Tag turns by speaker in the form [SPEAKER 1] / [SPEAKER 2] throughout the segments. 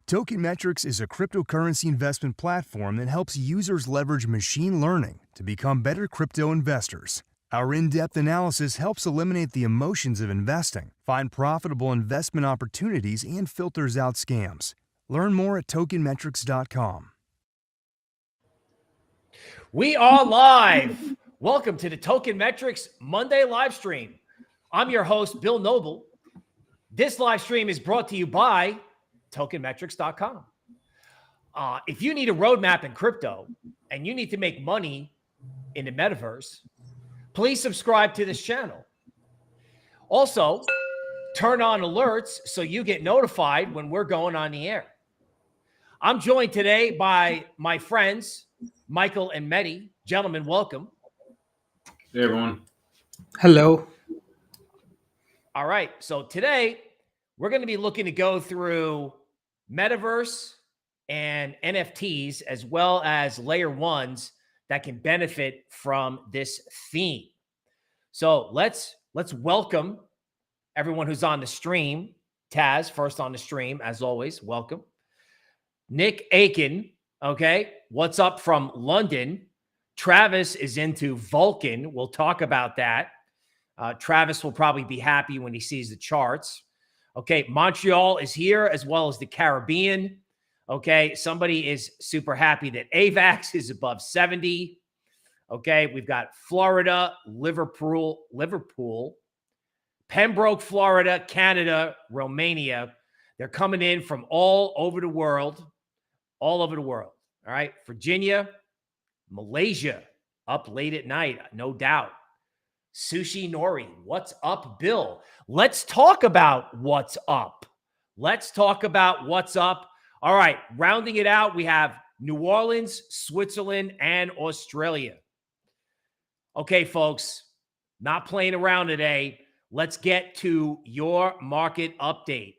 [SPEAKER 1] Token Metrics is a cryptocurrency investment platform that helps users leverage machine learning to become better crypto investors. Our in-depth analysis helps eliminate the emotions of investing, find profitable investment opportunities, and filters out scams. Learn more at tokenmetrics.com.
[SPEAKER 2] We are live. Welcome to the Token Metrics Monday live stream. I'm your host, Bill Noble. This live stream is brought to you by tokenmetrics.com. If you need a roadmap in crypto and you need to make money in the metaverse, please subscribe to this channel. Also, turn on alerts so you get notified when we're going on the air. I'm joined today by my friends, Michael and Mehdi. Gentlemen, welcome.
[SPEAKER 3] Hey, everyone.
[SPEAKER 4] Hello.
[SPEAKER 2] All right. So today we're going to be looking to go through Metaverse and NFTs, as well as layer ones that can benefit from this theme. So let's welcome everyone who's on the stream. Taz, first on the stream, as always, welcome. Nick Aiken, okay, what's up from London? Travis is into Vulcan. We'll talk about that. Travis will probably be happy when he sees the charts. Okay, Montreal is here, as well as the Caribbean. Okay, somebody is super happy that AVAX is above 70. Okay, we've got Florida, Liverpool, Pembroke, Florida, Canada, Romania. They're coming in from all over the world. All right, Virginia, Malaysia, up late at night, no doubt. Sushi Nori, what's up, Bill? Let's talk about what's up. All right, rounding it out, we have New Orleans, Switzerland, and Australia. Okay, folks, not playing around today. Let's get to your market update.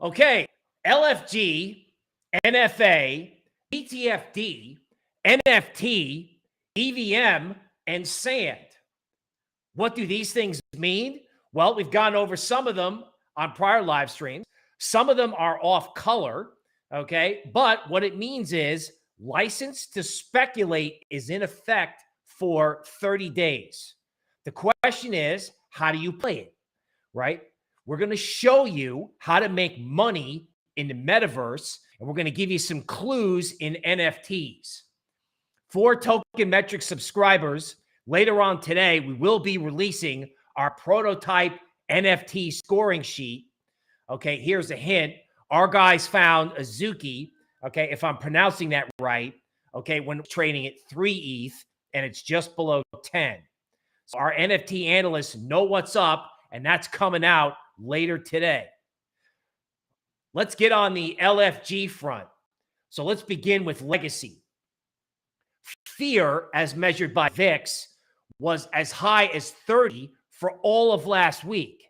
[SPEAKER 2] Okay, LFG, NFA, ETFD, NFT, EVM, and SAND. What do these things mean? Well, we've gone over some of them on prior live streams. Some of them are off color, okay? But what it means is license to speculate is in effect for 30 days. The question is, how do you play it, right? We're going to show you how to make money in the metaverse, and we're going to give you some clues in NFTs. For Token Metrics subscribers, later on today, we will be releasing our prototype NFT scoring sheet. Okay, here's a hint. Our guys found Azuki, okay, if I'm pronouncing that right, okay, when trading at 3 ETH, and it's just below 10. So our NFT analysts know what's up, and that's coming out later today. Let's get on the LFG front. So let's begin with legacy. Fear, as measured by VIX, was as high as 30 for all of last week.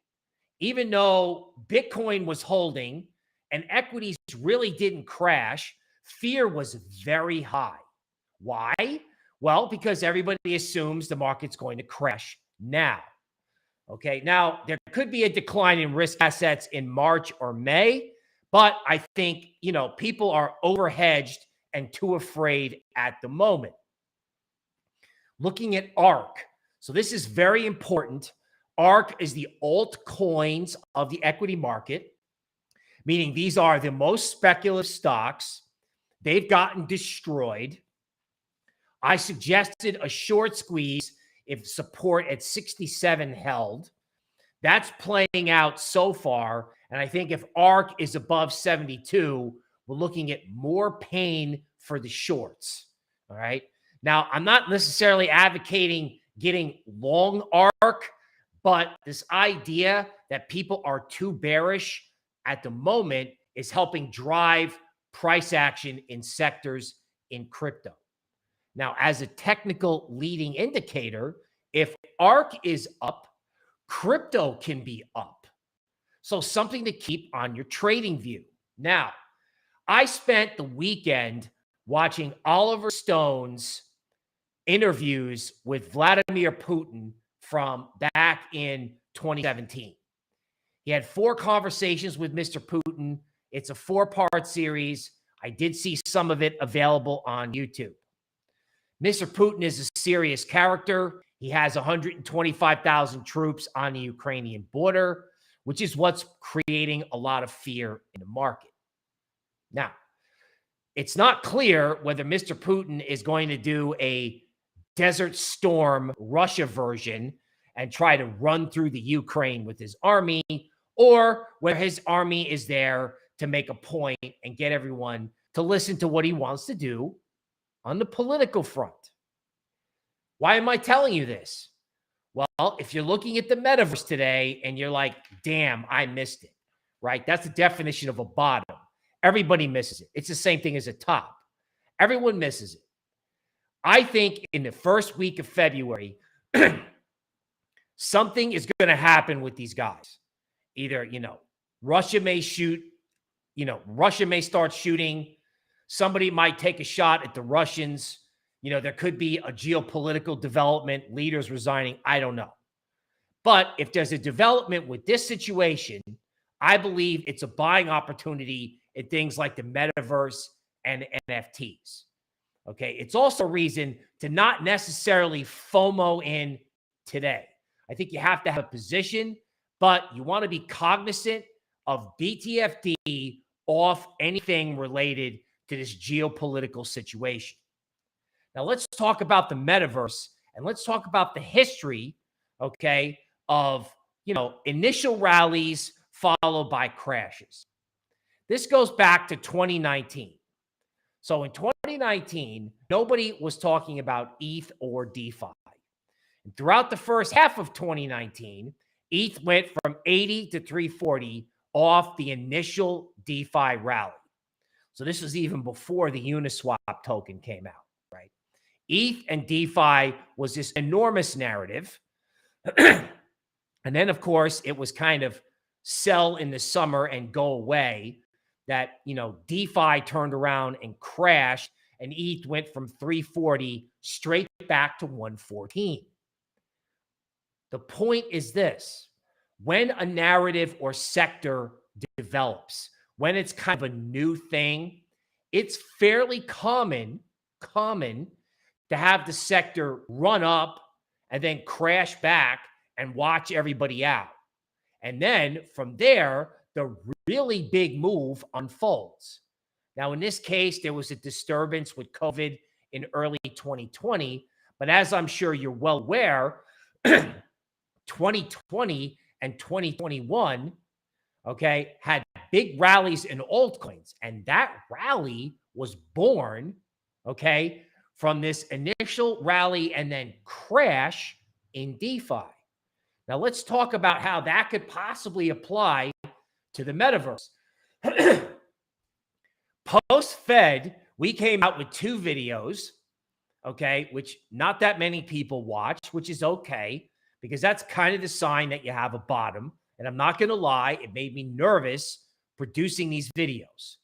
[SPEAKER 2] Even though Bitcoin was holding and equities really didn't crash, fear was very high. Why? Well, because everybody assumes the market's going to crash now. Okay, now there could be a decline in risk assets in March or May, but I think, people are overhedged and too afraid at the moment. Looking at ARK. So this is very important. ARK is the altcoins of the equity market, meaning these are the most speculative stocks. They've gotten destroyed. I suggested a short squeeze if support at 67 held. That's playing out so far. And I think if ARK is above 72, we're looking at more pain for the shorts. All right. Now, I'm not necessarily advocating getting long ARK, but this idea that people are too bearish at the moment is helping drive price action in sectors in crypto. Now, as a technical leading indicator, if ARK is up, crypto can be up. So something to keep on your trading view. Now, I spent the weekend watching Oliver Stone's interviews with Vladimir Putin from back in 2017. He had 4 conversations with Mr. Putin. It's a 4-part series. I did see some of it available on YouTube. Mr. Putin is a serious character. He has 125,000 troops on the Ukrainian border, which is what's creating a lot of fear in the market. Now, it's not clear whether Mr. Putin is going to do a Desert Storm Russia version and try to run through the Ukraine with his army, or where his army is there to make a point and get everyone to listen to what he wants to do on the political front. Why am I telling you this? Well, if you're looking at the metaverse today and you're like, damn, I missed it, right? That's the definition of a bottom. Everybody misses it. It's the same thing as a top. Everyone misses it. I think in the first week of February, something is going to happen with these guys. Either, Russia may shoot, Russia may start shooting. Somebody might take a shot at the Russians. There could be a geopolitical development, leaders resigning. I don't know. But if there's a development with this situation, I believe it's a buying opportunity in things like the metaverse and NFTs. Okay. It's also a reason to not necessarily FOMO in today. I think you have to have a position, but you want to be cognizant of BTFD off anything related to this geopolitical situation. Now, let's talk about the metaverse and let's talk about the history, okay, of, initial rallies followed by crashes. This goes back to 2019. So in 2019, nobody was talking about ETH or DeFi. And throughout the first half of 2019, ETH went from 80 to 340 off the initial DeFi rally. So this was even before the Uniswap token came out, right? ETH and DeFi was this enormous narrative. And then, of course, it was kind of sell in the summer and go away that, DeFi turned around and crashed and ETH went from 340 straight back to 114. The point is this: when a narrative or sector develops, when it's kind of a new thing, it's fairly common to have the sector run up and then crash back and watch everybody out. And then from there, the really big move unfolds. Now, in this case, there was a disturbance with COVID in early 2020, but as I'm sure you're well aware, 2020 and 2021, okay, had big rallies in altcoins. And that rally was born, okay, from this initial rally and then crash in DeFi. Now, let's talk about how that could possibly apply to the metaverse. Post-Fed, we came out with 2 videos, okay, which not that many people watch, which is okay, because that's kind of the sign that you have a bottom. And I'm not going to lie, it made me nervous producing these videos.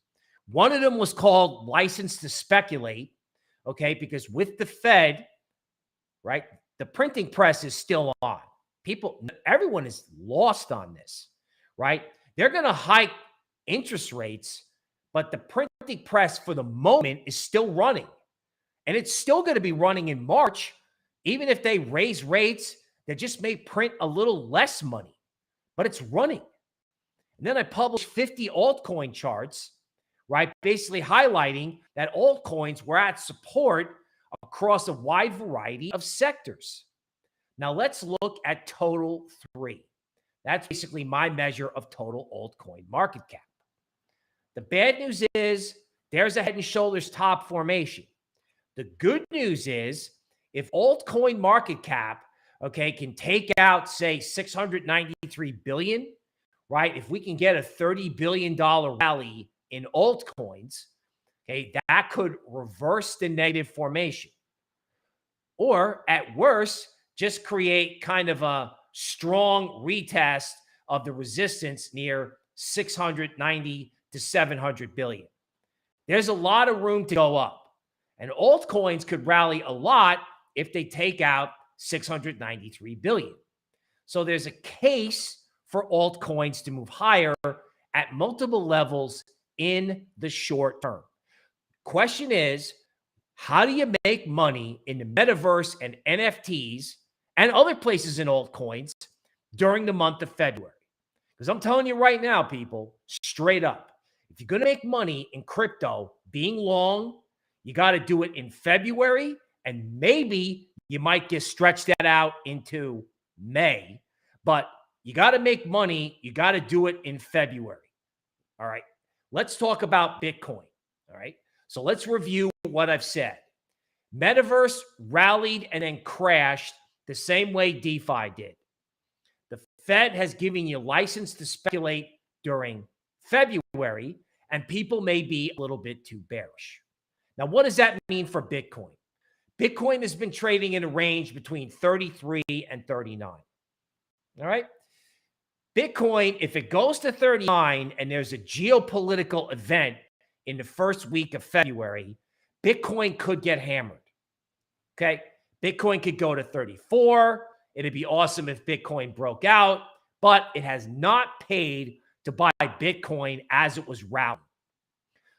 [SPEAKER 2] One of them was called License to Speculate, okay, because with the Fed, right, the printing press is still on. Everyone is lost on this, right? They're going to hike interest rates, but the printing press for the moment is still running. And it's still going to be running in March. Even if they raise rates, they just may print a little less money, but it's running. And then I published 50 altcoin charts, right? Basically highlighting that altcoins were at support across a wide variety of sectors. Now let's look at total 3. That's basically my measure of total altcoin market cap. The bad news is there's a head and shoulders top formation. The good news is if altcoin market cap, okay, can take out, say, $693 billion, right? If we can get a $30 billion rally in altcoins, okay, that could reverse the negative formation. Or at worst, just create kind of a strong retest of the resistance near 690 to 700 billion. There's a lot of room to go up. And altcoins could rally a lot if they take out 693 billion. So there's a case for altcoins to move higher at multiple levels in the short term. Question is, how do you make money in the metaverse and NFTs and other places in altcoins during the month of February? Because I'm telling you right now, people, straight up, if you're going to make money in crypto being long, you got to do it in February, and maybe you might just stretch that out into May. But you got to make money. You got to do it in February. All right. Let's talk about Bitcoin. All right. So let's review what I've said. Metaverse rallied and then crashed the same way DeFi did. The Fed has given you license to speculate during February, and people may be a little bit too bearish. Now, what does that mean for Bitcoin? Bitcoin has been trading in a range between 33 and 39. All right. Bitcoin, if it goes to 39 and there's a geopolitical event in the first week of February, Bitcoin could get hammered. Okay. Bitcoin could go to 34. It'd be awesome if Bitcoin broke out, but it has not paid to buy Bitcoin as it was rallying.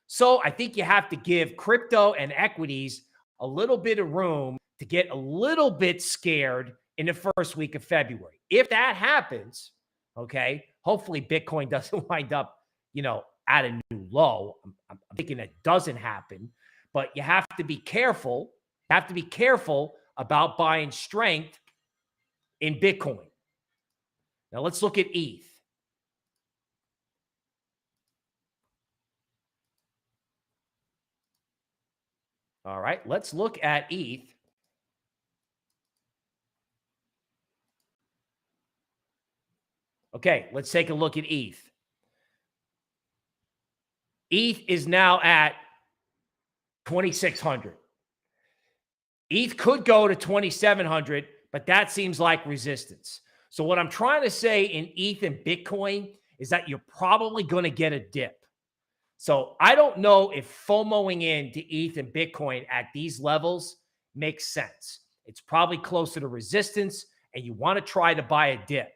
[SPEAKER 2] So I think you have to give crypto and equities a little bit of room to get a little bit scared in the first week of February. If that happens, okay, hopefully Bitcoin doesn't wind up, at a new low. I'm thinking that doesn't happen, but you have to be careful. You have to be careful about buying strength in Bitcoin. Now let's look at ETH. All right, let's look at ETH. Okay, let's take a look at ETH. ETH is now at 2,600. ETH could go to 2,700, but that seems like resistance. So what I'm trying to say in ETH and Bitcoin is that you're probably going to get a dip. So I don't know if FOMOing into ETH and Bitcoin at these levels makes sense. It's probably closer to resistance, and you want to try to buy a dip.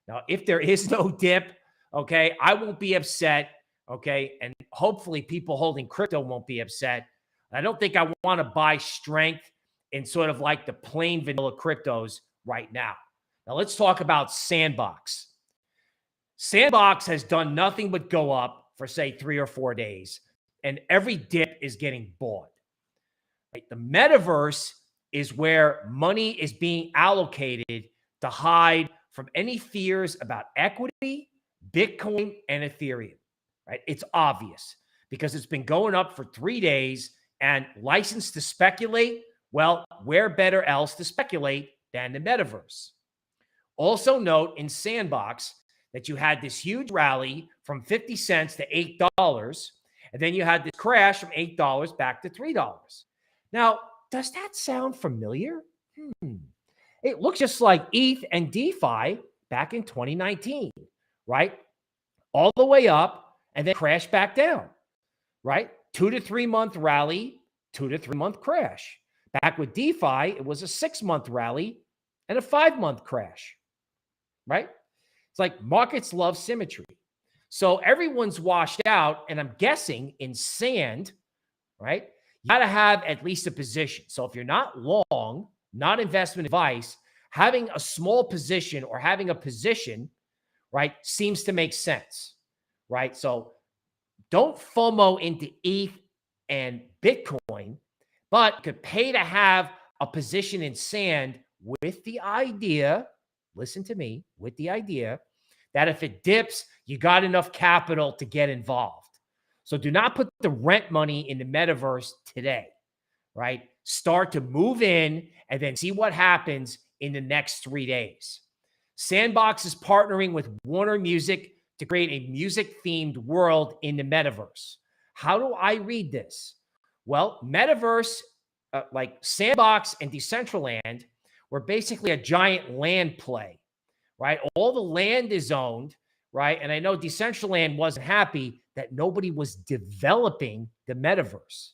[SPEAKER 2] Now, if there is no dip, okay, I won't be upset, okay, and hopefully people holding crypto won't be upset. I don't think I want to buy strength in sort of like the plain vanilla cryptos right now. Now, let's talk about Sandbox. Sandbox has done nothing but go up for, say, 3 or 4 days, and every dip is getting bought. Right? The metaverse is where money is being allocated to hide from any fears about equity, Bitcoin, and Ethereum. Right? It's obvious because it's been going up for 3 days, and license to speculate, well, where better else to speculate than the metaverse? Also note in Sandbox that you had this huge rally from 50 cents to $8, and then you had this crash from $8 back to $3. Now, does that sound familiar? It looks just like ETH and DeFi back in 2019, right? All the way up and then crash back down, right? 2 to 3 month rally, 2 to 3 month crash. Back with DeFi, it was a 6-month rally and a 5-month crash, right? It's like markets love symmetry. So everyone's washed out, and I'm guessing in sand, right? You got to have at least a position. So if you're not long, not investment advice, having a small position or having a position, right, seems to make sense, right? So don't FOMO into ETH and Bitcoin, but you could pay to have a position in sand with the idea, listen to me, with the idea that if it dips, you got enough capital to get involved. So do not put the rent money in the metaverse today, right? Start to move in and then see what happens in the next 3 days. Sandbox is partnering with Warner Music to create a music-themed world in the metaverse. How do I read this? Well, metaverse, like Sandbox and Decentraland, were basically a giant land play, right? All the land is owned, right? And I know Decentraland wasn't happy that nobody was developing the metaverse.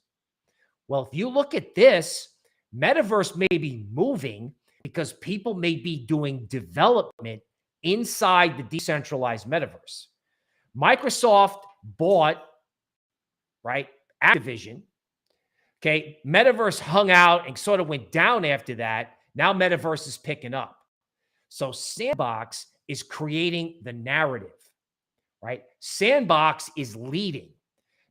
[SPEAKER 2] Well, if you look at this, metaverse may be moving because people may be doing development inside the decentralized metaverse. Microsoft bought, right, Activision. Okay, Metaverse hung out and sort of went down after that. Now Metaverse is picking up. So Sandbox is creating the narrative, right? Sandbox is leading.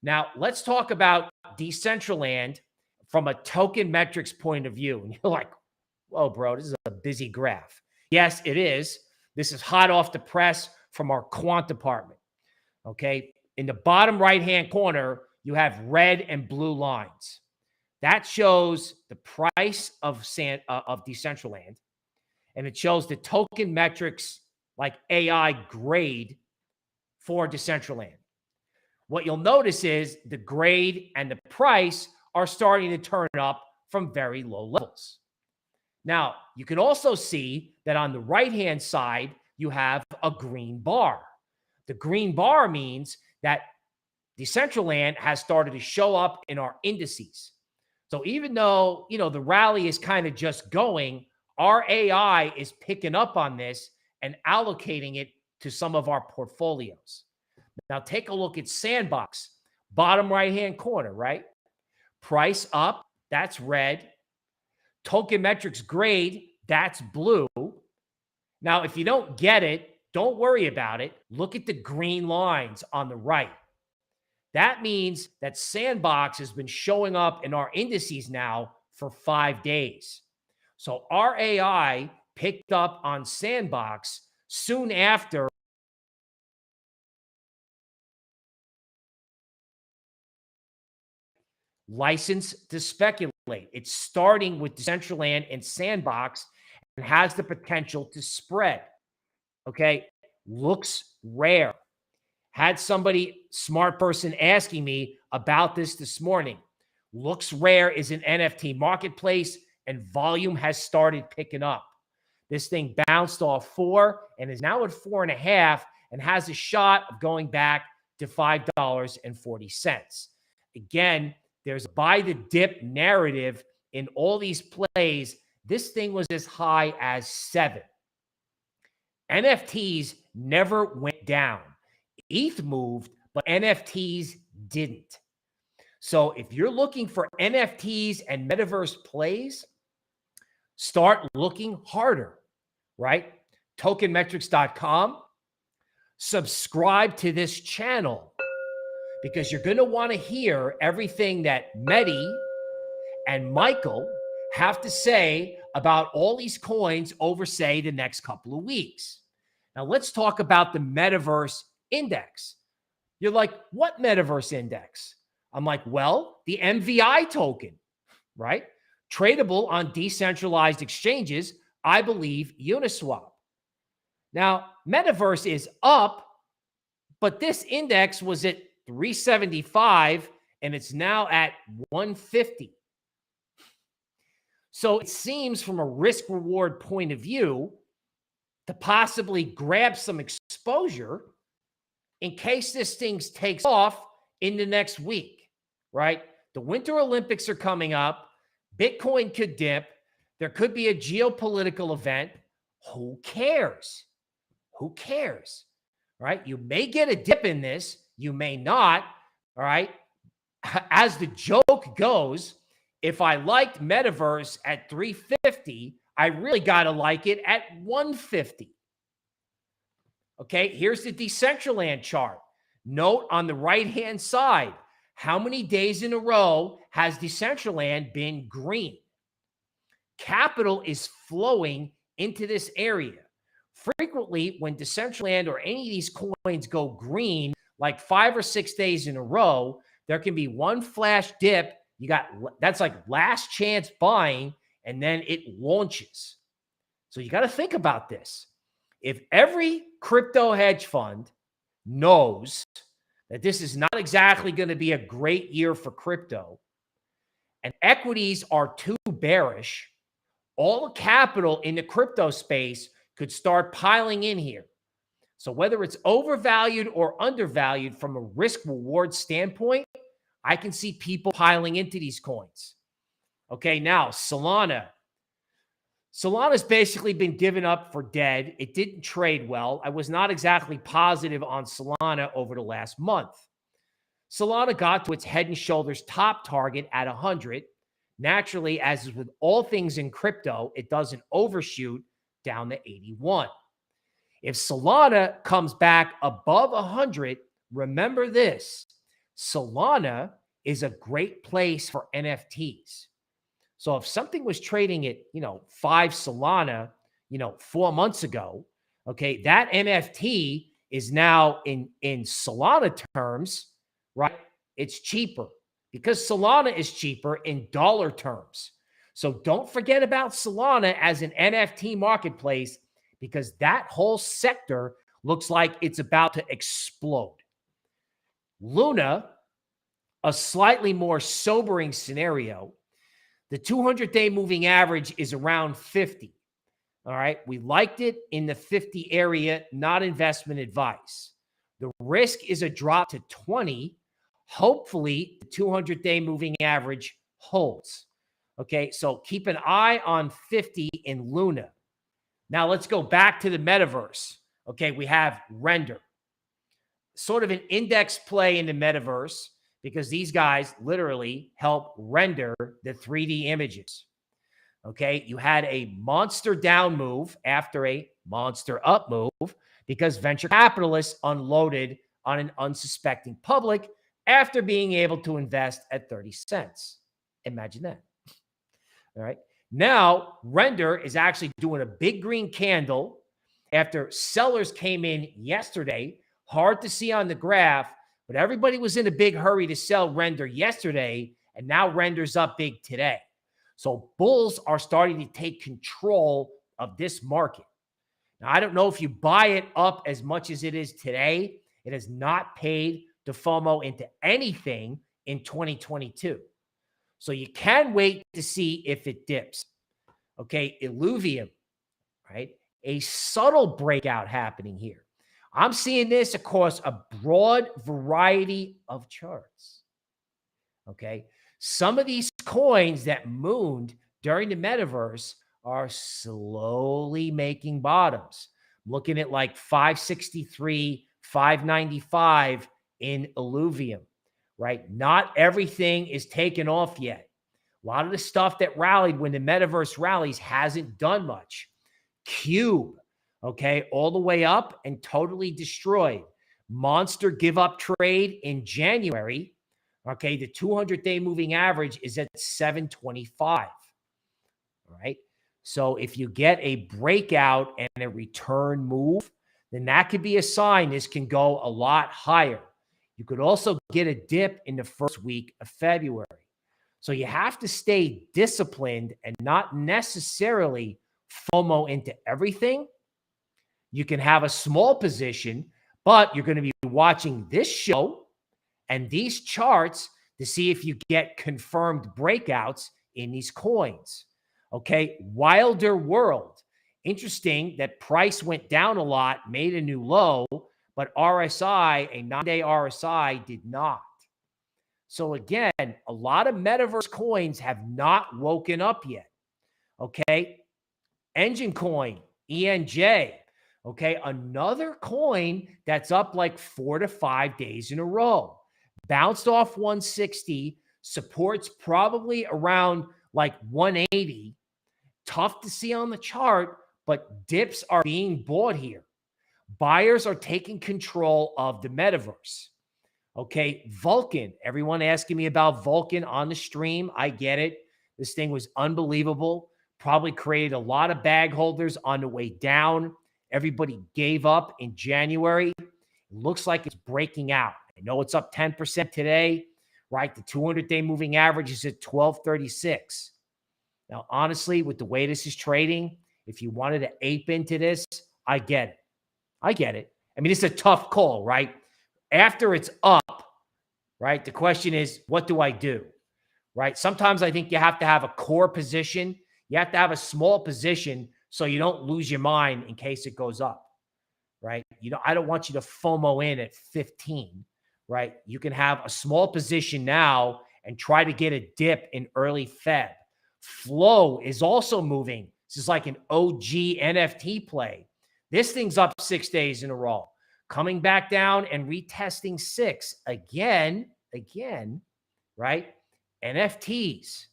[SPEAKER 2] Now, let's talk about Decentraland from a token metrics point of view. And you're like, whoa, bro, this is a busy graph. Yes, it is. This is hot off the press from our quant department. Okay. In the bottom right-hand corner, you have red and blue lines. That shows the price of Decentraland, and it shows the token metrics like AI grade for Decentraland. What you'll notice is the grade and the price are starting to turn up from very low levels. Now, you can also see that on the right-hand side, you have a green bar. The green bar means that Decentraland has started to show up in our indices. So even though, the rally is kind of just going, our AI is picking up on this and allocating it to some of our portfolios. Now take a look at Sandbox, bottom right-hand corner, right? Price up, that's red. Token metrics grade, that's blue. Now, if you don't get it, don't worry about it. Look at the green lines on the right. That means that Sandbox has been showing up in our indices now for 5 days. So our AI picked up on Sandbox soon after license to speculate. It's starting with Decentraland and Sandbox and has the potential to spread. Okay, looks rare. Had somebody, smart person, asking me about this morning. Looks rare is an NFT marketplace, and volume has started picking up. This thing bounced off 4 and is now at 4.5 and has a shot of going back to $5.40. Again, there's a buy the dip narrative in all these plays. This thing was as high as 7. NFTs never went down. ETH moved, but NFTs didn't. So if you're looking for NFTs and metaverse plays, start looking harder, right? Tokenmetrics.com. Subscribe to this channel because you're going to want to hear everything that Mehdi and Michael have to say about all these coins over, say, the next couple of weeks. Now, let's talk about the Metaverse Index. You're like, what Metaverse Index? I'm like, well, the MVI token, right? Tradable on decentralized exchanges, I believe Uniswap. Now, Metaverse is up, but this index was at 375 and it's now at 150. So it seems from a risk-reward point of view to possibly grab some exposure in case this thing takes off in the next week, right? The Winter Olympics are coming up. Bitcoin could dip. There could be a geopolitical event. Who cares? Who cares, right? You may get a dip in this. You may not, all right? As the joke goes, if I liked Metaverse at 350, I really got to like it at 150. Okay, here's the Decentraland chart. Note on the right-hand side, how many days in a row has Decentraland been green? Capital is flowing into this area. Frequently, when Decentraland or any of these coins go green, like 5 or 6 days in a row, there can be one flash dip. That's like last chance buying, and then it launches. So you got to think about this. If every crypto hedge fund knows that this is not exactly going to be a great year for crypto, and equities are too bearish, all the capital in the crypto space could start piling in here. So whether it's overvalued or undervalued from a risk-reward standpoint, I can see people piling into these coins. Okay, now Solana. Solana's basically been given up for dead. It didn't trade well. I was not exactly positive on Solana over the last month. Solana got to its head and shoulders top target at 100. Naturally, as is with all things in crypto, it doesn't overshoot down to 81. If Solana comes back above 100, remember this: Solana is a great place for NFTs. So if something was trading at, 5 Solana, 4 months ago, okay, that NFT is now in Solana terms, right? It's cheaper because Solana is cheaper in dollar terms. So don't forget about Solana as an NFT marketplace, because that whole sector looks like it's about to explode. Luna, a slightly more sobering scenario. The 200-day moving average is around 50. All right. We liked it in the 50 area, not investment advice. The risk is a drop to 20. Hopefully, the 200-day moving average holds. Okay. So keep an eye on 50 in Luna. Now let's go back to the metaverse. Okay. We have Render, sort of an index play in the metaverse, because these guys literally help render the 3D images. Okay, you had a monster down move after a monster up move because venture capitalists unloaded on an unsuspecting public after being able to invest at 30 cents. Imagine that. All right. Now, Render is actually doing a big green candle after sellers came in yesterday. Hard to see on the graph, but everybody was in a big hurry to sell Render yesterday, and now Render's up big today. So bulls are starting to take control of this market. Now, I don't know if you buy it up as much as it is today. It has not paid to FOMO into anything in 2022. So you can wait to see if it dips. Okay, Illuvium, right? A subtle breakout happening here. I'm seeing this across a broad variety of charts. Okay. Some of these coins that mooned during the metaverse are slowly making bottoms. I'm looking at like 563, 595 in Illuvium, right? Not everything is taken off yet. A lot of the stuff that rallied when the metaverse rallies hasn't done much. Cube, okay, all the way up and totally destroyed. Monster give up trade in January. Okay, the 200-day moving average is at 725. All right. So if you get a breakout and a return move, then that could be a sign this can go a lot higher. You could also get a dip in the first week of February. So you have to stay disciplined and not necessarily FOMO into everything. You can have a small position, but you're going to be watching this show and these charts to see if you get confirmed breakouts in these coins. Okay, Wilder World. Interesting that price went down a lot, made a new low, but RSI, a 9-day RSI, did not. So again, a lot of metaverse coins have not woken up yet. Okay, Engine Coin, ENJ. Okay, another coin that's up like 4 to 5 days in a row. Bounced off 160, supports probably around like 180. Tough to see on the chart, but dips are being bought here. Buyers are taking control of the metaverse. Okay, Vulcan. Everyone asking me about Vulcan on the stream. I get it. This thing was unbelievable. Probably created a lot of bag holders on the way down. Everybody gave up in January. It looks like it's breaking out. I know it's up 10% today, right? The 200-day moving average is at 1236. Now, honestly, with the way this is trading, if you wanted to ape into this, I get it. I get it. I mean, it's a tough call, right? After it's up, right, the question is, what do I do, right? Sometimes I think you have to have a core position. You have to have a small position so you don't lose your mind in case it goes up, right? I don't want you to FOMO in at 15, right? You can have a small position now and try to get a dip in early Feb. Flow is also moving This is like an OG NFT play. This thing's up 6 days in a row, coming back down and retesting 6 again, right? NFTs.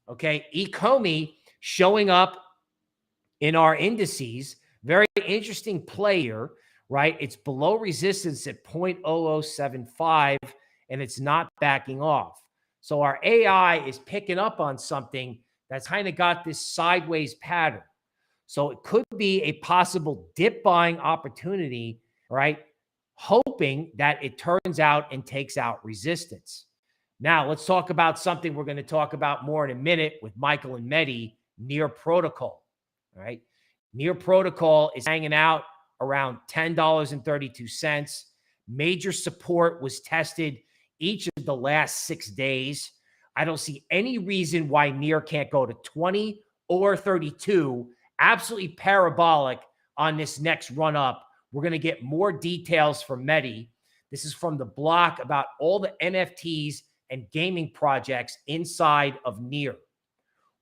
[SPEAKER 2] Okay, Ecomi showing up in our indices. Very interesting player, right? It's below resistance at 0.0075, and it's not backing off. So our AI is picking up on something that's kind of got this sideways pattern. So it could be a possible dip buying opportunity, right? Hoping that it turns out and takes out resistance. Now, let's talk about something we're going to talk about more in a minute with Michael and Mehdi, Near Protocol. All right. Near Protocol is hanging out around $10.32. Major support was tested each of the last 6 days. I don't see any reason why Near can't go to 20 or 32. Absolutely parabolic on this next run up. We're going to get more details from Mehdi. This is from the block about all the NFTs and gaming projects inside of Near.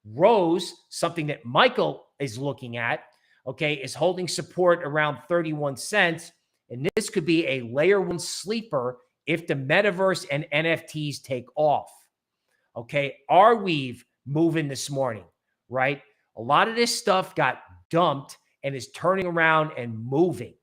[SPEAKER 2] Rose, something that Michael is looking at, okay, is holding support around 31 cents. And this could be a layer one sleeper if the metaverse and NFTs take off. Okay, Arweave moving this morning, right? A lot of this stuff got dumped and is turning around and moving,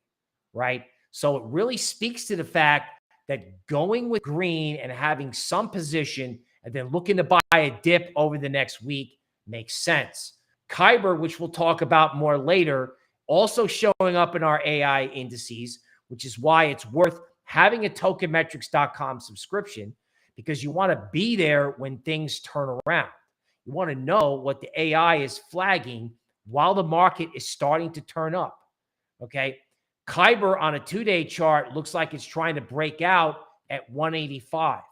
[SPEAKER 2] right? So it really speaks to the fact that going with green and having some position and then looking to buy a dip over the next week makes sense. Kyber, which we'll talk about more later, also showing up in our AI indices, which is why it's worth having a tokenmetrics.com subscription, because you want to be there when things turn around. You want to know what the AI is flagging while the market is starting to turn up, okay? Kyber on a 2-day chart looks like it's trying to break out at 185. All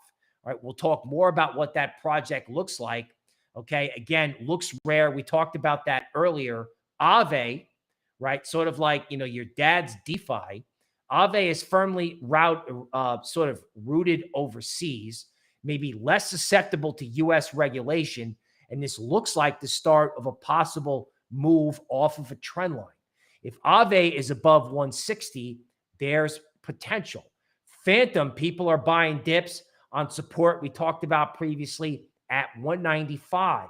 [SPEAKER 2] right, we'll talk more about what that project looks like. Okay, again, looks rare. We talked about that earlier. Aave, right, sort of like, you know, your dad's DeFi. Aave is firmly sort of rooted overseas, maybe less susceptible to U.S. regulation, and this looks like the start of a possible move off of a trend line. If Aave is above 160, there's potential. Phantom, people are buying dips on support we talked about previously at 195.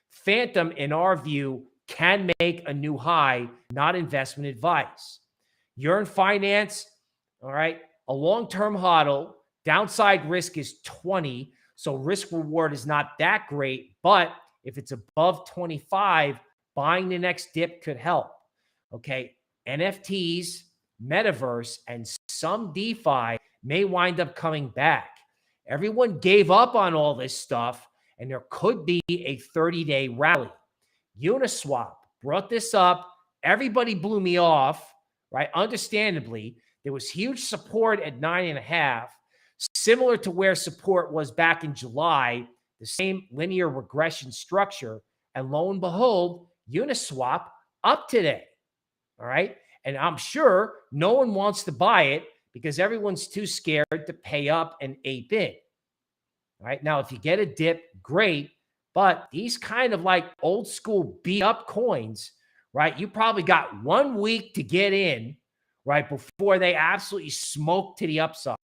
[SPEAKER 2] Phantom, in our view, can make a new high, not investment advice. Yearn Finance, all right, a long-term hodl. Downside risk is 20, so risk reward is not that great, but if it's above 25, buying the next dip could help. Okay, NFTs, Metaverse, and some DeFi may wind up coming back. Everyone gave up on all this stuff, and there could be a 30-day rally. Uniswap brought this up. Everybody blew me off, right? Understandably, there was huge support at 9.5, similar to where support was back in July, the same linear regression structure. And lo and behold, Uniswap up today. All right. And I'm sure no one wants to buy it because everyone's too scared to pay up and ape in. All right. Now, if you get a dip, great. But these kind of like old school beat up coins, right? You probably got 1 week to get in, right, before they absolutely smoke to the upside.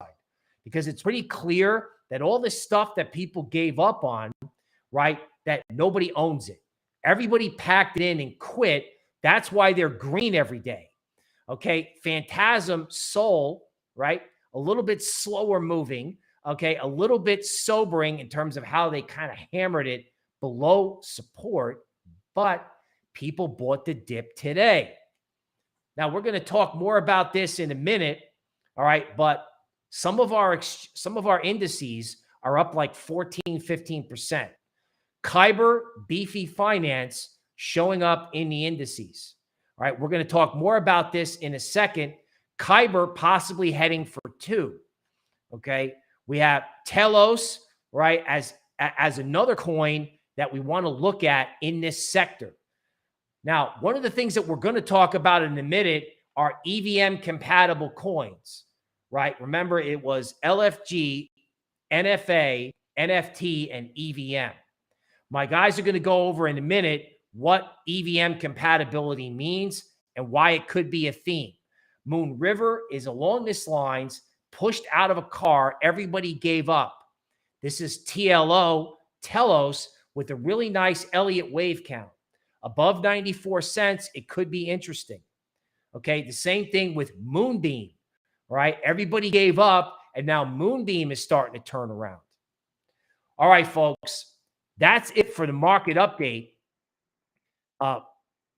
[SPEAKER 2] Because it's pretty clear that all this stuff that people gave up on, right, that nobody owns it. Everybody packed it in and quit. That's why they're green every day. Okay. Phantasm, Sol, right? A little bit slower moving. Okay. A little bit sobering in terms of how they kind of hammered it below support, but people bought the dip today. Now we're going to talk more about this in a minute. All right. But some of our indices are up like 14, 15%. Kyber, Beefy Finance, showing up in the indices. All right, we're going to talk more about this in a second. Kyber possibly heading for 2. Okay, we have Telos, right, as another coin that we want to look at in this sector. Now, one of the things that we're going to talk about in a minute are EVM compatible coins, right? Remember, it was LFG, NFA, NFT, and EVM. My guys are going to go over in a minute what EVM compatibility means and why it could be a theme. Moon River is along this lines, pushed out of a car. Everybody gave up. This is Telos with a really nice Elliott wave count. Above 94 cents, it could be interesting. Okay, the same thing with Moonbeam, right? Everybody gave up, and now Moonbeam is starting to turn around. All right, folks, that's it for the market update.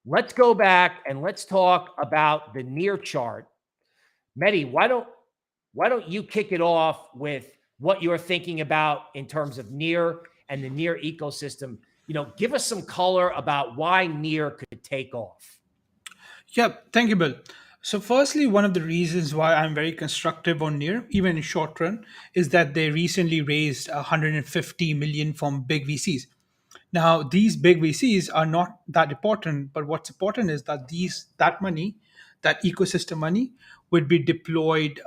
[SPEAKER 2] Let's go back and let's talk about the near chart. Mehdi, why don't you kick it off with what you're thinking about in terms of near and the near ecosystem? Give us some color about why near could take off.
[SPEAKER 4] Yeah, thank you, Bill. So, firstly, one of the reasons why I'm very constructive on near, even in short run, is that they recently raised 150 million from big VCs. Now, these big VCs are not that important, but what's important is that that money, that ecosystem money, would be deployed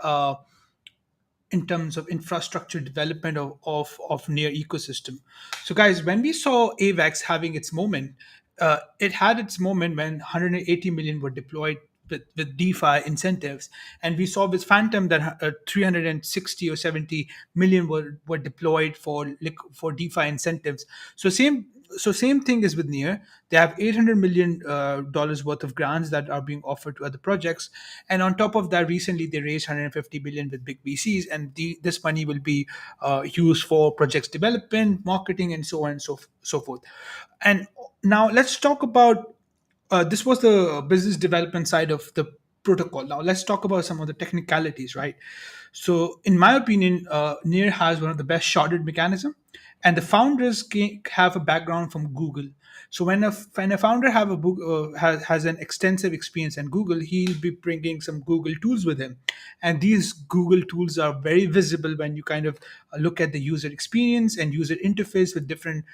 [SPEAKER 4] in terms of infrastructure development of near ecosystem. So, guys, when we saw AVAX having its moment, it had its moment when 180 million were deployed with DeFi incentives, and we saw with Phantom that 360 or 70 million were deployed for DeFi incentives. So same thing is with Near. They have $800 million dollars worth of grants that are being offered to other projects, and on top of that, recently they raised 150 billion with big VCs, and this money will be used for projects development, marketing, and so on and so forth. And now let's talk about this was the business development side of the protocol. Now let's talk about some of the technicalities, right? So, in my opinion, Near has one of the best sharded mechanism, and the founders have a background from Google. So when a founder have a book has an extensive experience in Google, he'll be bringing some Google tools with him, and these Google tools are very visible when you kind of look at the user experience and user interface with different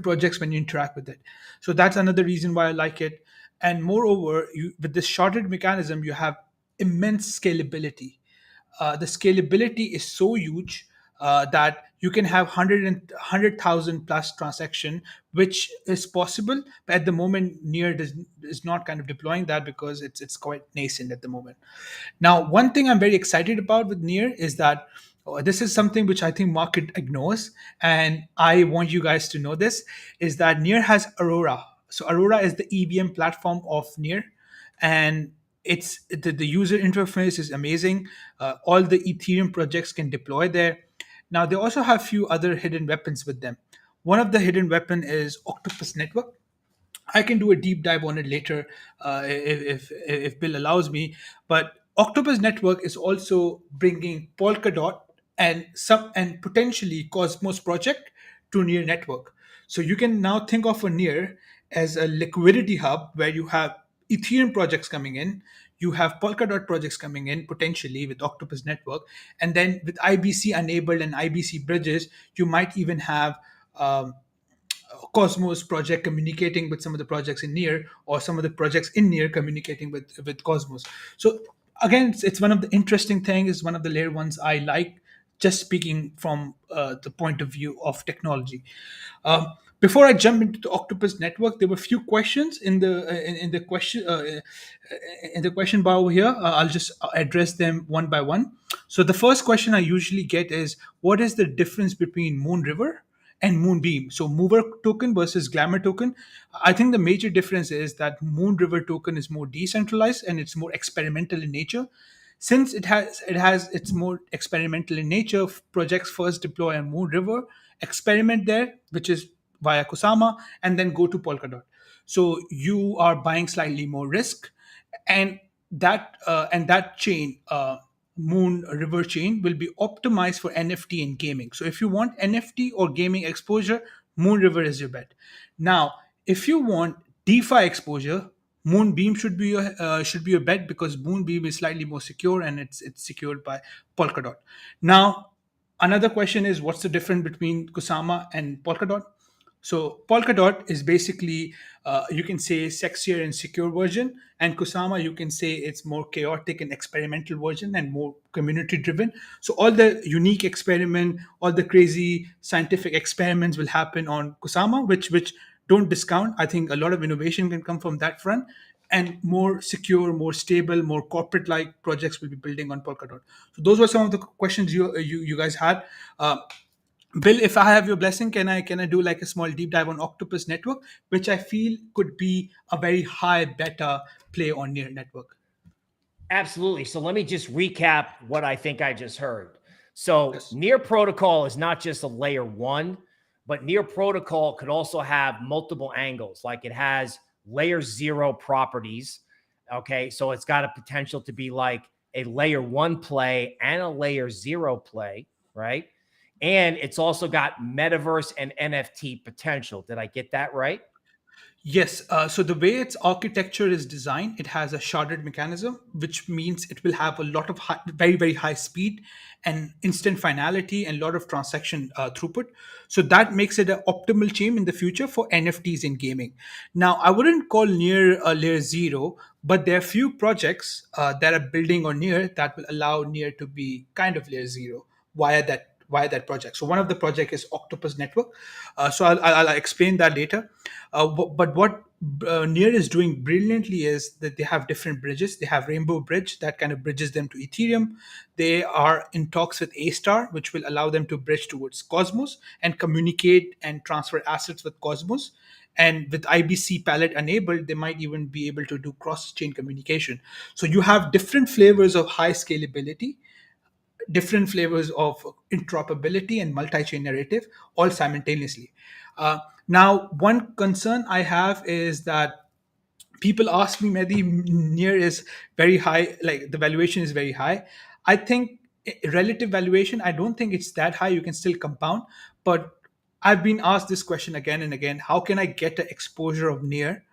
[SPEAKER 4] projects when you interact with it. So that's another reason why I like it. And moreover, with this sharded mechanism, you have immense scalability. The scalability is so huge that you can have 100,000 plus transaction, which is possible. But at the moment, Near is not kind of deploying that because it's quite nascent at the moment. Now, one thing I'm very excited about with Near is that this is something which I think market ignores, and I want you guys to know this, is that Near has Aurora. So Aurora is the EVM platform of Near, and the user interface is amazing. All the Ethereum projects can deploy there. Now they also have few other hidden weapons with them. One of the hidden weapon is Octopus network. I can do a deep dive on it later if Bill allows me. But Octopus Network is also bringing Polkadot and potentially Cosmos project to Near network. So you can now think of a Near as a liquidity hub where you have Ethereum projects coming in, you have Polkadot projects coming in potentially with Octopus Network, and then with IBC enabled and IBC bridges, you might even have Cosmos project communicating with some of the projects in Near, or some of the projects in Near communicating with Cosmos. So again, it's one of the interesting things. It's one of the layer ones I like. Just speaking from the point of view of technology. Before I jump into the Octopus network, there were a few questions in the question bar over here. I'll just address them one by one. So the first question I usually get is, what is the difference between Moon River and Moonbeam? So Mover token versus Glamour token. I think the major difference is that Moon River token is more decentralized and it's more experimental in nature. Since it's more experimental in nature, projects first deploy on Moon River, experiment there, which is via Kusama, and then go to Polkadot. So you are buying slightly more risk, and that chain, Moon River chain, will be optimized for NFT and gaming. So if you want NFT or gaming exposure, Moon River is your bet. Now, if you want DeFi exposure, Moonbeam should be your bet, because Moonbeam is slightly more secure and it's secured by Polkadot. Now, another question is, what's the difference between Kusama and Polkadot? So Polkadot is basically, you can say, sexier and secure version, and Kusama, you can say it's more chaotic and experimental version and more community driven. So all the unique experiment, all the crazy scientific experiments will happen on Kusama, which don't discount. I think a lot of innovation can come from that front, and more secure, more stable, more corporate-like projects will be building on Polkadot. So those were some of the questions you guys had. Bill, if I have your blessing, can I do like a small deep dive on Octopus Network, which I feel could be a very high beta play on Near Network?
[SPEAKER 2] Absolutely. So let me just recap what I think I just heard. So
[SPEAKER 4] Yes.
[SPEAKER 2] Near Protocol is not just a layer one, but Near Protocol could also have multiple angles. Like it has layer zero properties. Okay. So it's got a potential to be like a layer one play and a layer zero play, right? And it's also got Metaverse and NFT potential. Did I get that right?
[SPEAKER 4] Yes. So the way its architecture is designed, it has a sharded mechanism, which means it will have a lot of very, very high speed and instant finality and a lot of transaction throughput. So that makes it an optimal chain in the future for NFTs in gaming. Now, I wouldn't call Near a layer zero, but there are few projects that are building on Near that will allow Near to be kind of layer zero via that project. So one of the project is Octopus Network. So I'll explain that later. But what Near is doing brilliantly is that they have different bridges. They have Rainbow Bridge that kind of bridges them to Ethereum. They are in talks with A Star, which will allow them to bridge towards Cosmos and communicate and transfer assets with Cosmos. And with IBC palette enabled, they might even be able to do cross-chain communication. So you have different flavors of high scalability, different flavors of interoperability and multi-chain narrative all simultaneously. Now, one concern I have is that people ask me, Mehdi, Near is very high, like the valuation is very high. I think relative valuation, I don't think it's that high. You can still compound, but I've been asked this question again and again: how can I get the exposure of Near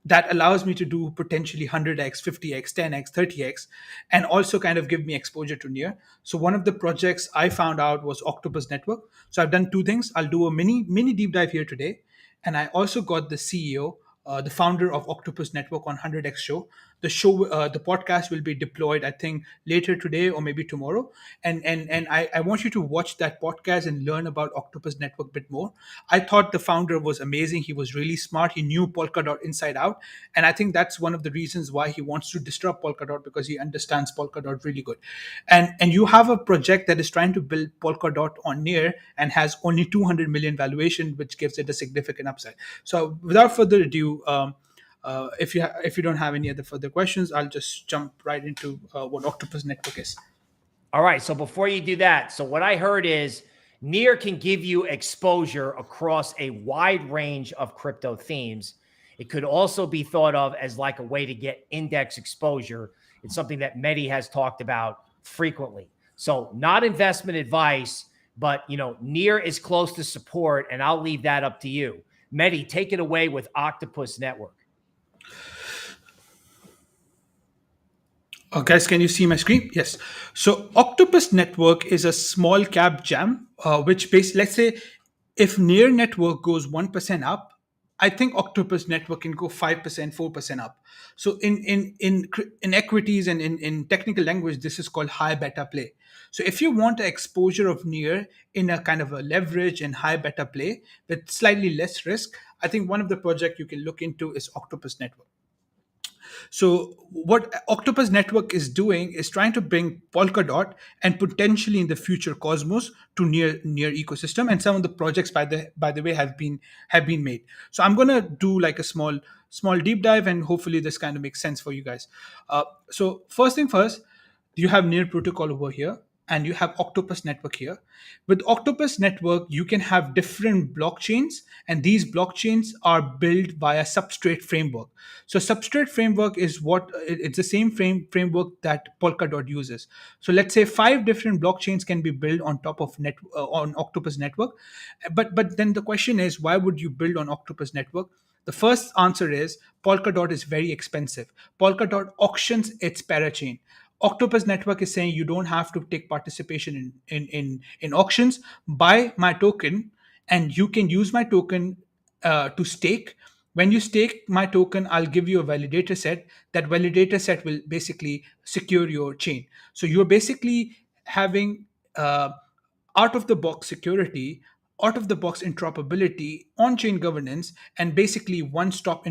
[SPEAKER 4] that allows me to do potentially 100x, 50x, 10x, 30x, and also kind of give me exposure to Near? So one of the projects I found out was Octopus Network. So I've done two things. I'll do a mini deep dive here today, and I also got the CEO, the founder of Octopus Network on 100x show. The podcast will be deployed, I think, later today or maybe tomorrow. And I want you to watch that podcast and learn about Octopus Network a bit more. I thought the founder was amazing. He was really smart. He knew Polkadot inside out, and I think that's one of the reasons why he wants to disrupt Polkadot, because he understands Polkadot really good. And you have a project that is trying to build Polkadot on Near and has only 200 million valuation, which gives it a significant upside. So without further ado, if you don't have any other further questions, I'll just jump right into what Octopus Network is.
[SPEAKER 2] All right. So before you do that, so what I heard is Near can give you exposure across a wide range of crypto themes. It could also be thought of as like a way to get index exposure. It's something that Mehdi has talked about frequently. So not investment advice, but Near is close to support, and I'll leave that up to you. Mehdi, take it away with Octopus Network.
[SPEAKER 4] Guys, can you see my screen? Yes. So Octopus Network is a small cap jam, which let's say if Near Network goes 1% up, I think Octopus Network can go 5%, 4% up. So in equities and in technical language, this is called high beta play. So if you want the exposure of Near in a kind of a leverage and high beta play with slightly less risk, I think one of the projects you can look into is Octopus Network. So what Octopus Network is doing is trying to bring Polkadot and potentially in the future Cosmos to near ecosystem, and some of the projects by the way have been made. So I'm gonna do like a small deep dive, and hopefully this kind of makes sense for you guys. So first thing first, you have Near Protocol over here, and you have Octopus Network here. With Octopus Network, you can have different blockchains, and these blockchains are built via substrate framework. So substrate framework is it's the same framework that Polkadot uses. So let's say 5 different blockchains can be built on top of on Octopus Network. But then the question is, why would you build on Octopus Network? The first answer is Polkadot is very expensive. Polkadot auctions its parachain. Octopus Network is saying you don't have to take participation in auctions. Buy my token, and you can use my token to stake. When you stake my token, I'll give you a validator set. That validator set will basically secure your chain. So you're basically having out of the box security out of the box interoperability, on chain governance, and basically one stop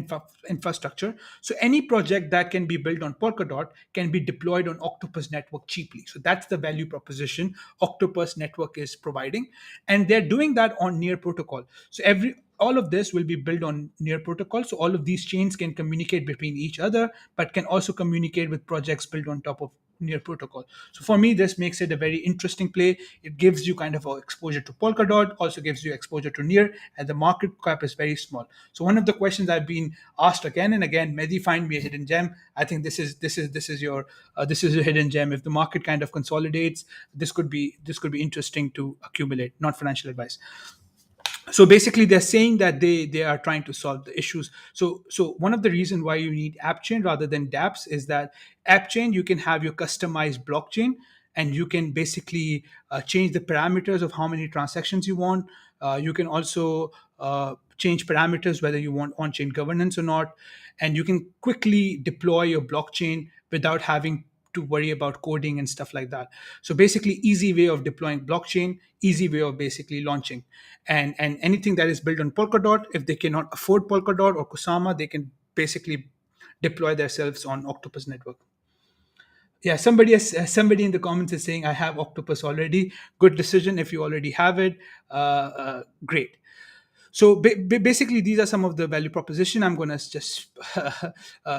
[SPEAKER 4] infrastructure. So, any project that can be built on Polkadot can be deployed on Octopus network cheaply. So, that's the value proposition Octopus network is providing. And they're doing that on Near protocol. So, all of this will be built on Near protocol. So, all of these chains can communicate between each other, but can also communicate with projects built on top of Near protocol. So for me, this makes it a very interesting play. It gives you kind of a exposure to Polkadot, also gives you exposure to Near, and the market cap is very small. So one of the questions I've been asked again and again, Mehdi, find me a hidden gem. I think this is your hidden gem. If the market kind of consolidates, this could be interesting to accumulate. Not financial advice. So basically they're saying that they are trying to solve the issues. So one of the reasons why you need app chain rather than dapps is that app chain, you can have your customized blockchain, and you can basically change the parameters of how many transactions you want. You can also change parameters whether you want on-chain governance or not, and you can quickly deploy your blockchain without having to worry about coding and stuff like that. So basically, easy way of deploying blockchain, easy way of basically launching. And anything that is built on Polkadot, if they cannot afford Polkadot or Kusama, they can basically deploy themselves on Octopus network. Yeah, somebody in the comments is saying I have Octopus already. Good decision if you already have it. Great. So basically, these are some of the value proposition. I'm going to just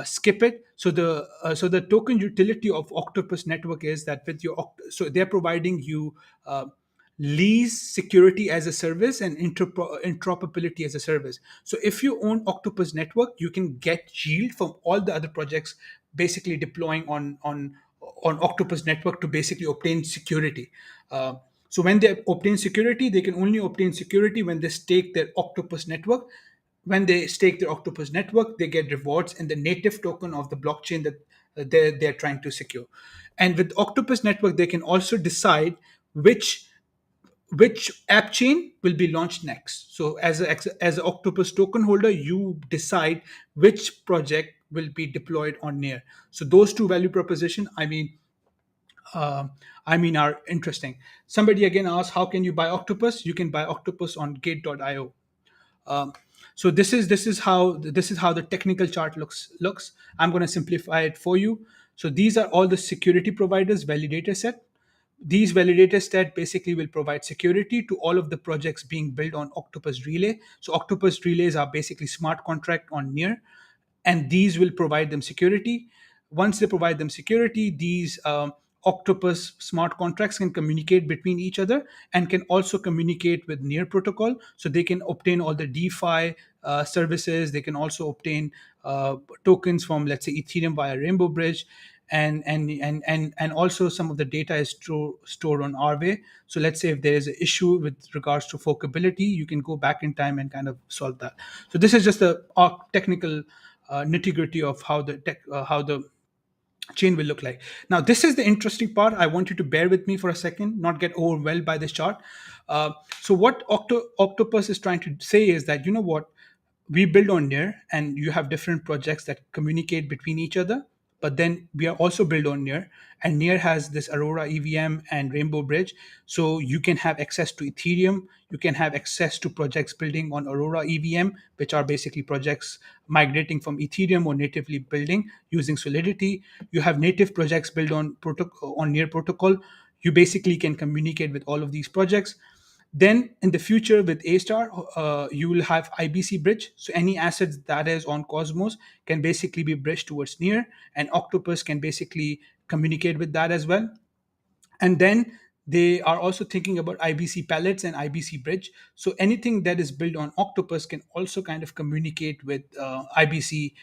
[SPEAKER 4] skip it. So the token utility of Octopus network is that with your so they're providing you lease security as a service and interoperability as a service. So if you own Octopus network, you can get yield from all the other projects basically deploying on Octopus network to basically obtain security. So when they obtain security, they can only obtain security when they stake their Octopus network. When they stake their Octopus network, they get rewards in the native token of the blockchain that they're trying to secure. And with Octopus network, they can also decide which app chain will be launched next. So as an Octopus token holder, you decide which project will be deployed on Near. So those two value proposition, are interesting. Somebody again asked, how can you buy Octopus? You can buy Octopus on Gate.io. So this is how the technical chart looks. I'm going to simplify it for you. So these are all the security providers validator set. These validator set basically will provide security to all of the projects being built on Octopus Relay. So Octopus Relays are basically smart contract on Near, and these will provide them security. Once they provide them security, these Octopus smart contracts can communicate between each other and can also communicate with Near protocol. So they can obtain all the DeFi services. They can also obtain tokens from, let's say, Ethereum via Rainbow Bridge. And also some of the data is stored on Arway. So let's say if there is an issue with regards to forkability, you can go back in time and kind of solve that. So this is just the technical nitty-gritty of how the chain will look like. Now, this is the interesting part. I want you to bear with me for a second, not get overwhelmed by this chart. So what Octopus is trying to say is that, you know what, we build on Near, and you have different projects that communicate between each other. But then we are also built on Near, and Near has this Aurora EVM and Rainbow Bridge. So you can have access to Ethereum. You can have access to projects building on Aurora EVM, which are basically projects migrating from Ethereum or natively building using Solidity. You have native projects built on Near protocol. You basically can communicate with all of these projects. Then in the future with A-Star, you will have IBC bridge. So any assets that is on Cosmos can basically be bridged towards Near, and Octopus can basically communicate with that as well. And then they are also thinking about IBC pallets and IBC bridge. So anything that is built on Octopus can also kind of communicate with IBC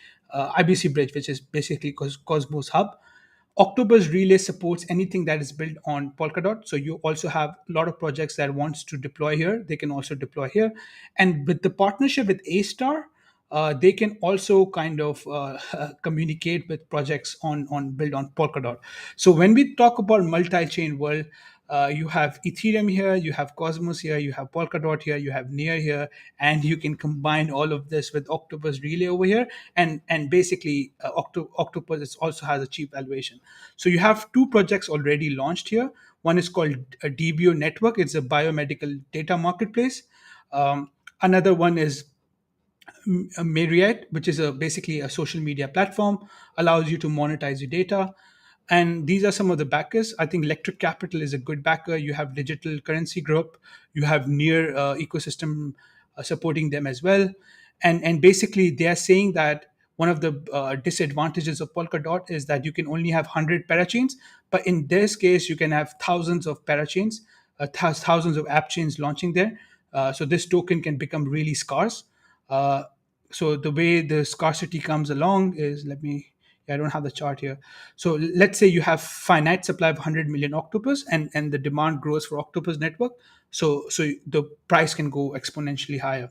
[SPEAKER 4] bridge, which is basically Cosmos hub. Octopus Relay supports anything that is built on Polkadot. So you also have a lot of projects that wants to deploy here. They can also deploy here. And with the partnership with A-Star, they can also kind of communicate with projects on build on Polkadot. So when we talk about multi-chain world, you have Ethereum here, you have Cosmos here, you have Polkadot here, you have Near here, and you can combine all of this with Octopus Relay over here, and basically Octopus also has a cheap valuation. So you have two projects already launched here. One is called a DBO Network. It's a biomedical data marketplace. Another one is Myriad, which is basically a social media platform, allows you to monetize your data. And these are some of the backers. I think Electric Capital is a good backer. You have Digital Currency Group. You have Near ecosystem supporting them as well. And basically, they are saying that one of the disadvantages of Polkadot is that you can only have 100 parachains. But in this case, you can have thousands of parachains, thousands of app chains launching there. So this token can become really scarce. Uh, so the way the scarcity comes along is, I don't have the chart here. So let's say you have finite supply of 100 million Octopus, and the demand grows for Octopus network. So the price can go exponentially higher.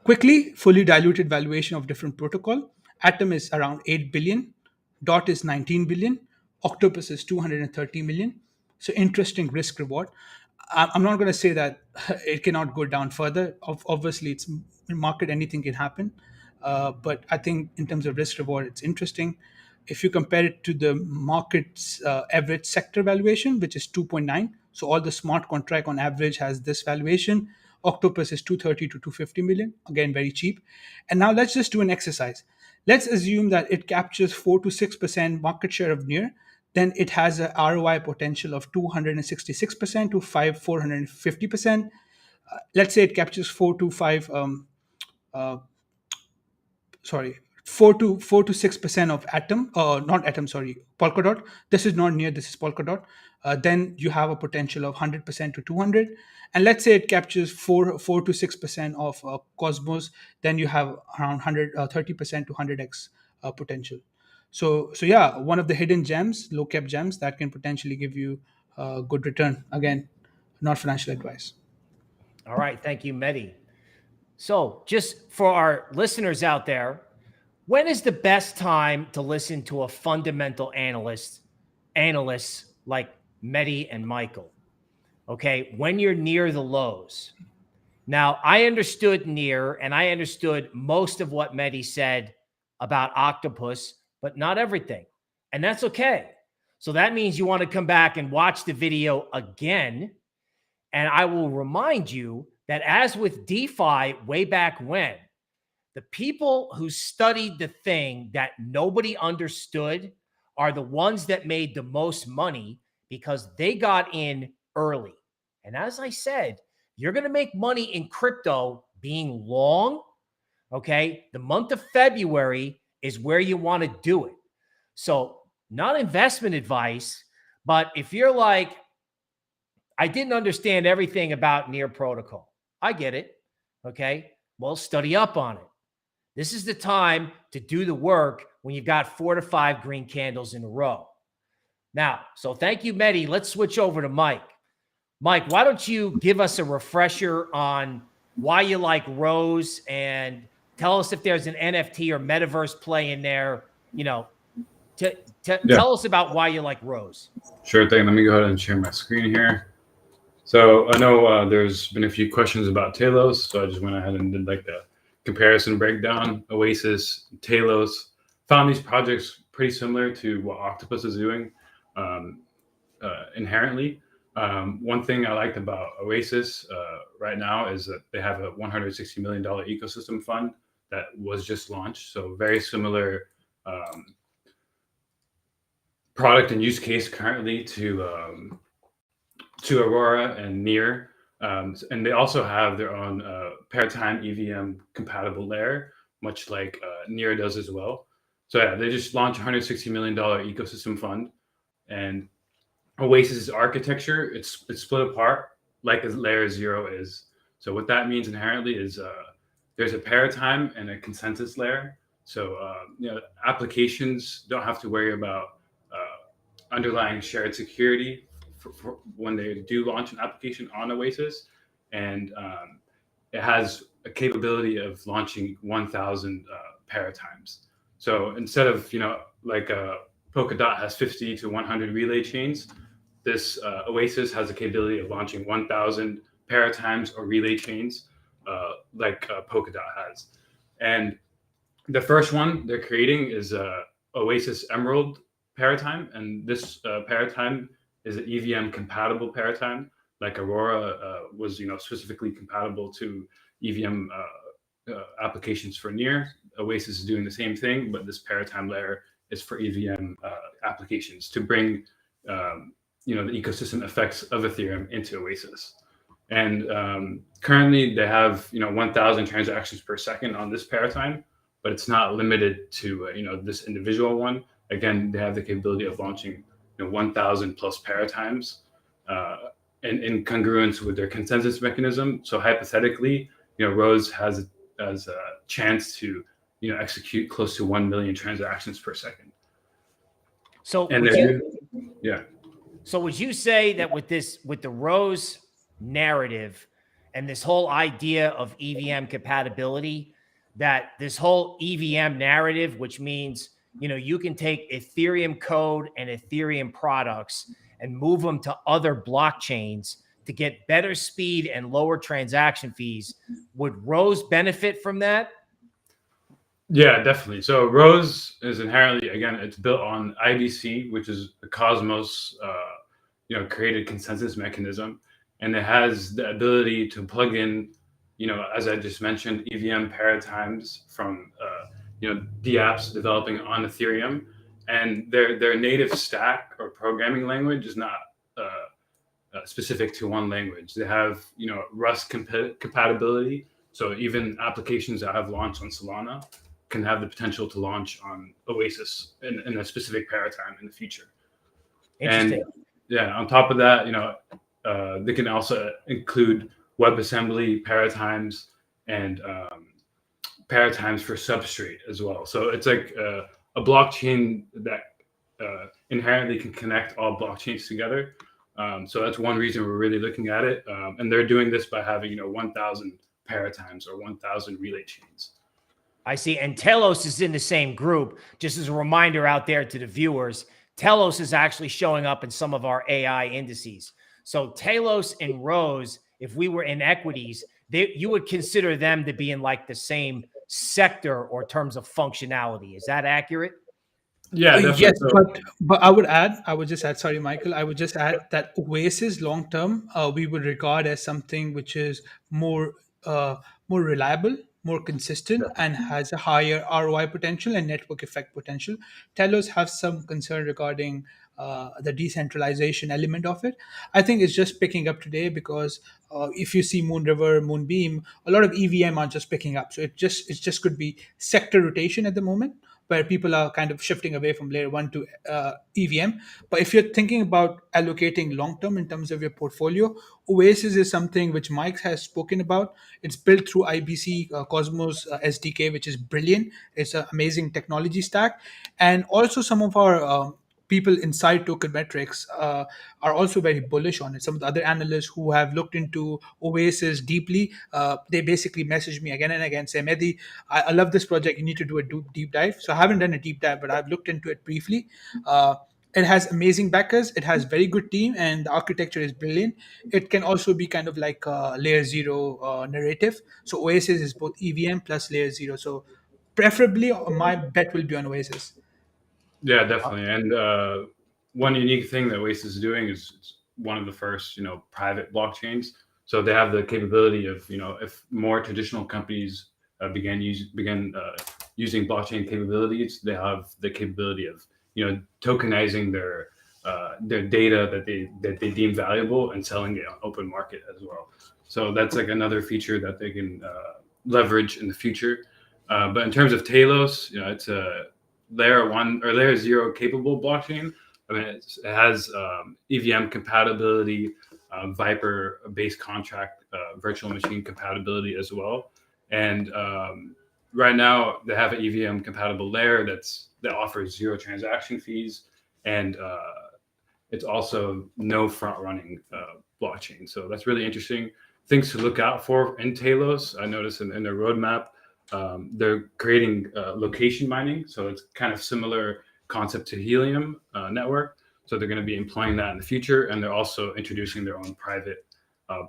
[SPEAKER 4] Quickly, fully diluted valuation of different protocol. Atom is around 8 billion. Dot is 19 billion. Octopus is 230 million. So interesting risk reward. I'm not going to say that it cannot go down further. Obviously, it's market, anything can happen. But I think in terms of risk reward, it's interesting. If you compare it to the market's average sector valuation, which is 2.9, so all the smart contract on average has this valuation. Octopus is 230 to 250 million, again very cheap. And now let's just do an exercise. Let's assume that it captures 4 to 6% market share of Near. Then it has a ROI potential of 266% to 450%. Let's say it captures 4 to 6% of Atom, not Atom, sorry, Polkadot. This is not Near, this is Polkadot. Then you have a potential of 100% to 200. And let's say it captures 4 to 6% of Cosmos. Then you have around 30% to 100x potential. So yeah, one of the hidden gems, low cap gems that can potentially give you a good return. Again, not financial advice.
[SPEAKER 2] All right. Thank you, Mehdi. So just for our listeners out there, when is the best time to listen to a fundamental analysts like Mehdi and Michael? Okay. When you're near the lows. Now, I understood Near, and I understood most of what Mehdi said about Octopus, but not everything. And that's okay. So that means you want to come back and watch the video again. And I will remind you that as with DeFi way back when, the people who studied the thing that nobody understood are the ones that made the most money because they got in early. And as I said, you're going to make money in crypto being long. Okay. The month of February is where you want to do it. So, not investment advice, but if you're like, I didn't understand everything about Near Protocol, I get it. Okay. Well, study up on it. This is the time to do the work when you've got 4 to 5 green candles in a row. Now, so thank you, Mehdi. Let's switch over to Mike. Mike, why don't you give us a refresher on why you like Rose and tell us if there's an NFT or metaverse play in there, tell us about why you like Rose.
[SPEAKER 3] Sure thing. Let me go ahead and share my screen here. So I know there's been a few questions about Talos, so I just went ahead and did like the comparison breakdown. Oasis, Talos, found these projects pretty similar to what Octopus is doing inherently. One thing I liked about Oasis right now is that they have a $160 million ecosystem fund that was just launched. So very similar product and use case currently to Aurora and Near. And they also have their own Paratime EVM compatible layer, much like Near does as well. So yeah, they just launched a $160 million ecosystem fund. And Oasis architecture, it's split apart like a layer 0 is. So what that means inherently is there's a Paratime and a consensus layer. So applications don't have to worry about underlying shared security for when they do launch an application on Oasis, and it has a capability of launching 1,000 paratimes. So instead of like Polkadot has 50 to 100 relay chains, this Oasis has the capability of launching 1,000 paratimes or relay chains, like Polkadot has. And the first one they're creating is Oasis Emerald Paratime, and this Paratime is an EVM compatible Paratime. like Aurora was specifically compatible to EVM applications for Near. Oasis is doing the same thing, but this paratime layer is for EVM applications to bring the ecosystem effects of Ethereum into Oasis. And currently they have 1,000 transactions per second on this paratime, but it's not limited to this individual one. Again, they have the capability of launching 1,000 plus paratimes in congruence with their consensus mechanism. So hypothetically, Rose has a chance to execute close to 1 million transactions per second.
[SPEAKER 2] So
[SPEAKER 3] And
[SPEAKER 2] So would you say that with the Rose narrative and this whole idea of EVM compatibility, that this whole EVM narrative, which means, you can take Ethereum code and Ethereum products and move them to other blockchains to get better speed and lower transaction fees, would Rose benefit from that?
[SPEAKER 3] Yeah, definitely. So Rose is inherently, again, it's built on IBC, which is the Cosmos, created consensus mechanism, and it has the ability to plug in, as I just mentioned, EVM paratimes from, dApps developing on Ethereum, and their native stack or programming language is not specific to one language. They have, Rust compatibility, so even applications that have launched on Solana can have the potential to launch on Oasis in a specific paratime in the future.
[SPEAKER 2] Interesting.
[SPEAKER 3] And yeah, on top of that, they can also include WebAssembly paratimes and paratimes for substrate as well. So it's like a blockchain that inherently can connect all blockchains together. So that's one reason we're really looking at it. And they're doing this by having 1,000 paratimes or 1,000 relay chains.
[SPEAKER 2] I see. And Telos is in the same group. Just as a reminder out there to the viewers, Telos is actually showing up in some of our AI indices. So Telos and Rose, if we were in equities, you would consider them to be in like the same sector or terms of functionality. Is that accurate?
[SPEAKER 3] Yeah, definitely.
[SPEAKER 4] Yes, but I would just add, sorry, Michael, I would just add that Oasis long term, we would regard as something which is more reliable, more consistent, and has a higher ROI potential and network effect potential. Telos have some concern regarding the decentralization element of it. I think it's just picking up today because if you see Moonriver, Moonbeam, a lot of EVM are just picking up. So it just could be sector rotation at the moment, where people are kind of shifting away from layer one to EVM. But if you're thinking about allocating long term in terms of your portfolio, Oasis is something which Mike has spoken about. It's built through IBC Cosmos SDK, which is brilliant. It's an amazing technology stack. And also some of our people inside Token Metrics are also very bullish on it. Some of the other analysts who have looked into Oasis deeply, they basically message me again and again, say, Mehdi, I love this project. You need to do a deep dive. So I haven't done a deep dive, but I've looked into it briefly. It has amazing backers. It has very good team, and the architecture is brilliant. It can also be kind of like a layer zero narrative. So Oasis is both EVM plus layer zero. So preferably, my bet will be on Oasis.
[SPEAKER 3] Yeah, definitely. And one unique thing that Oasis is doing is it's one of the first, private blockchains. So they have the capability of, if more traditional companies began using blockchain capabilities, they have the capability of, tokenizing their data that they deem valuable and selling it on open market as well. So that's like another feature that they can leverage in the future. But in terms of Telos, it's a layer one or layer zero capable blockchain. I mean, it has EVM compatibility, Viper based contract, virtual machine compatibility as well. And right now they have an EVM compatible layer that offers zero transaction fees, and it's also no front running blockchain. So that's really interesting. Things to look out for in Telos. I noticed in their roadmap, they're creating location mining. So it's kind of similar concept to Helium network. So they're going to be employing that in the future. And they're also introducing their own private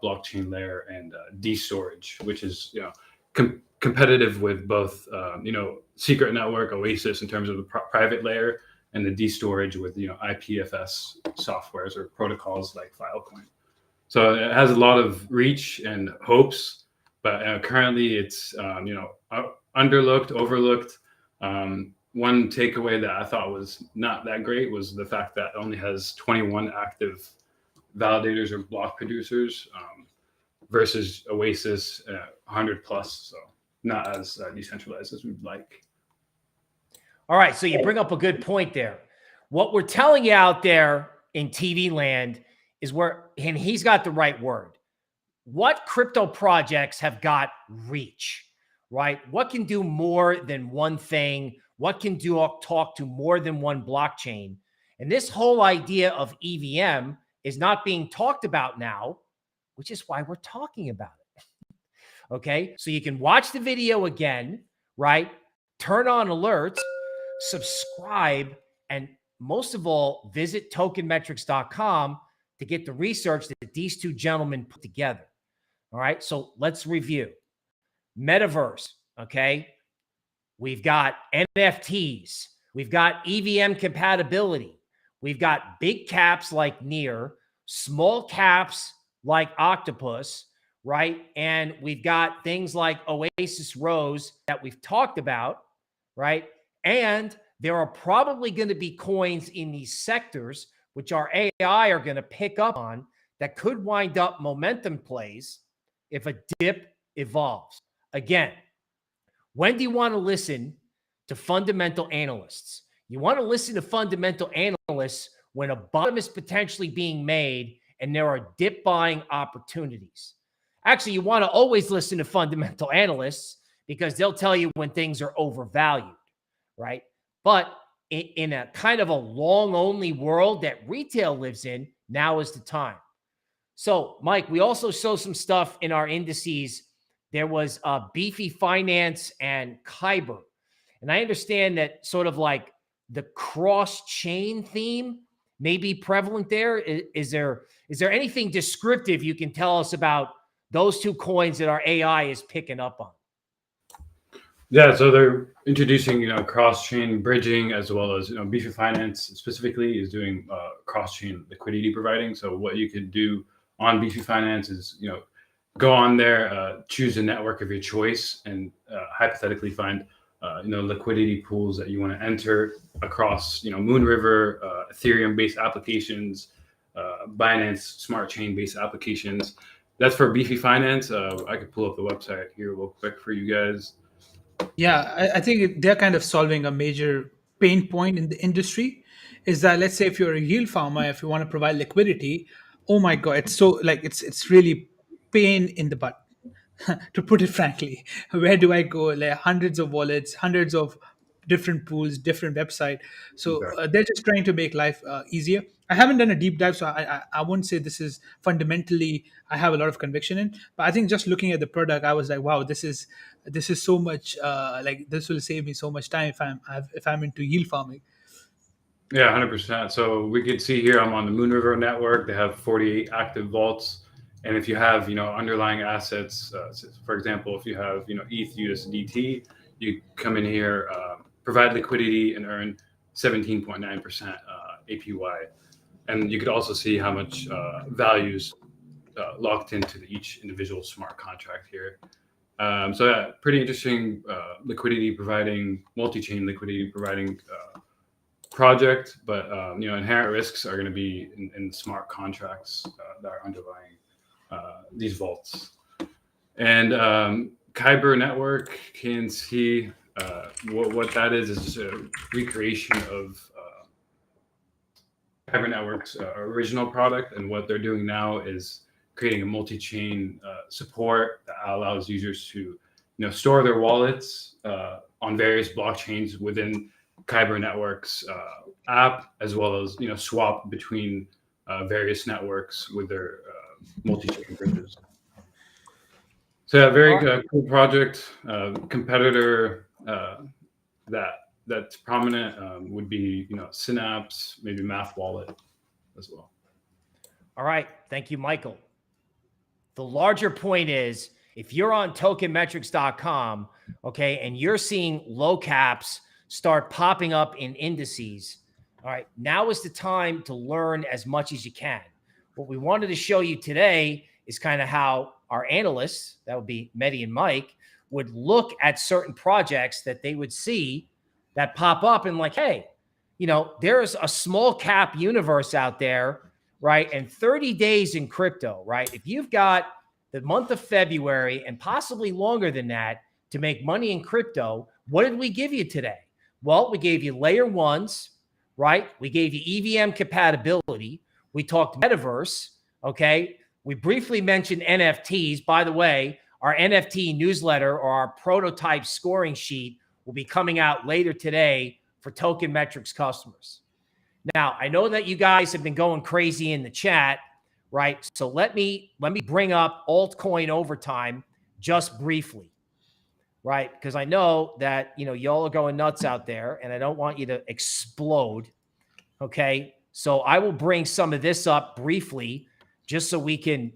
[SPEAKER 3] blockchain layer and D storage, which is, competitive with both, secret network Oasis in terms of the private layer, and the D storage with, IPFS softwares or protocols like Filecoin. So it has a lot of reach and hopes, but currently it's underlooked, overlooked. One takeaway that I thought was not that great was the fact that it only has 21 active validators or block producers versus Oasis 100 plus. So not as decentralized as we'd like.
[SPEAKER 2] All right, so you bring up a good point there. What we're telling you out there in TV land is and he's got the right word. What crypto projects have got reach, right? What can do more than one thing? What can talk to more than one blockchain? And this whole idea of EVM is not being talked about now, which is why we're talking about it. Okay, so you can watch the video again, right? Turn on alerts, subscribe, and most of all, visit tokenmetrics.com to get the research that these two gentlemen put together. All right, so let's review. Metaverse, okay? We've got NFTs. We've got EVM compatibility. We've got big caps like Near, small caps like Octopus, right? And we've got things like Oasis Rose that we've talked about, right? And there are probably going to be coins in these sectors, which our AI are going to pick up on, that could wind up momentum plays if a dip evolves. Again, when do you want to listen to fundamental analysts? You want to listen to fundamental analysts when a bottom is potentially being made and there are dip buying opportunities. Actually, you want to always listen to fundamental analysts because they'll tell you when things are overvalued, right? But in a kind of a long-only world that retail lives in, now is the time. So, Mike, we also saw some stuff in our indices. There was Beefy Finance and Kyber. And I understand that sort of like the cross-chain theme may be prevalent there. Is there anything descriptive you can tell us about those two coins that our AI is picking up on?
[SPEAKER 3] Yeah, so they're introducing, cross-chain bridging, as well as, Beefy Finance specifically is doing cross-chain liquidity providing. So what you could do on Beefy Finance is, go on there, choose a network of your choice, and hypothetically find, liquidity pools that you want to enter across, Moonriver, Ethereum-based applications, Binance Smart Chain-based applications. That's for Beefy Finance. I could pull up the website here real quick for you guys.
[SPEAKER 4] Yeah, I think they're kind of solving a major pain point in the industry. Is that, let's say if you're a yield farmer, if you want to provide liquidity, oh my god, it's so like it's really pain in the butt, to put it frankly. Where do I go? Like hundreds of wallets, hundreds of different pools, different website. So they're just trying to make life easier. I haven't done a deep dive, so I won't say this is fundamentally I have a lot of conviction in. But I think just looking at the product, I was like, wow, this is so much. Like this will save me so much time if I'm into yield farming.
[SPEAKER 3] Yeah, 100%. So we could see here I'm on the Moonriver network. They have 48 active vaults. And if you have, underlying assets, for example, if you have, ETH USDT, you come in here, provide liquidity and earn 17.9% APY. And you could also see how much values locked into each individual smart contract here. So yeah, pretty interesting liquidity providing, multi-chain liquidity providing project, but inherent risks are going to be in smart contracts that are underlying these vaults. And Kyber network can see what that is just a recreation of Kyber network's original product, and what they're doing now is creating a multi-chain support that allows users to store their wallets on various blockchains within Kyber network's app, as well as swap between various networks with their multi-chain bridges. So yeah, very cool project. Competitor that's prominent would be Synapse, maybe Math Wallet as well.
[SPEAKER 2] All right, thank you, Michael. The larger point is, if you're on tokenmetrics.com, okay, and you're seeing low caps start popping up in indices, all right, now is the time to learn as much as you can. What we wanted to show you today is kind of how our analysts, that would be Mehdi and Mike, would look at certain projects that they would see that pop up and like, hey, there's a small cap universe out there, right? And 30 days in crypto, right? If you've got the month of February and possibly longer than that to make money in crypto, what did we give you today? Well, we gave you layer ones, right? We gave you EVM compatibility. We talked Metaverse, okay? We briefly mentioned NFTs. By the way, our NFT newsletter or our prototype scoring sheet will be coming out later today for Token Metrics customers. Now, I know that you guys have been going crazy in the chat, right? So let me bring up altcoin overtime just briefly, right? Because I know that, y'all are going nuts out there and I don't want you to explode, okay? So I will bring some of this up briefly just so we can,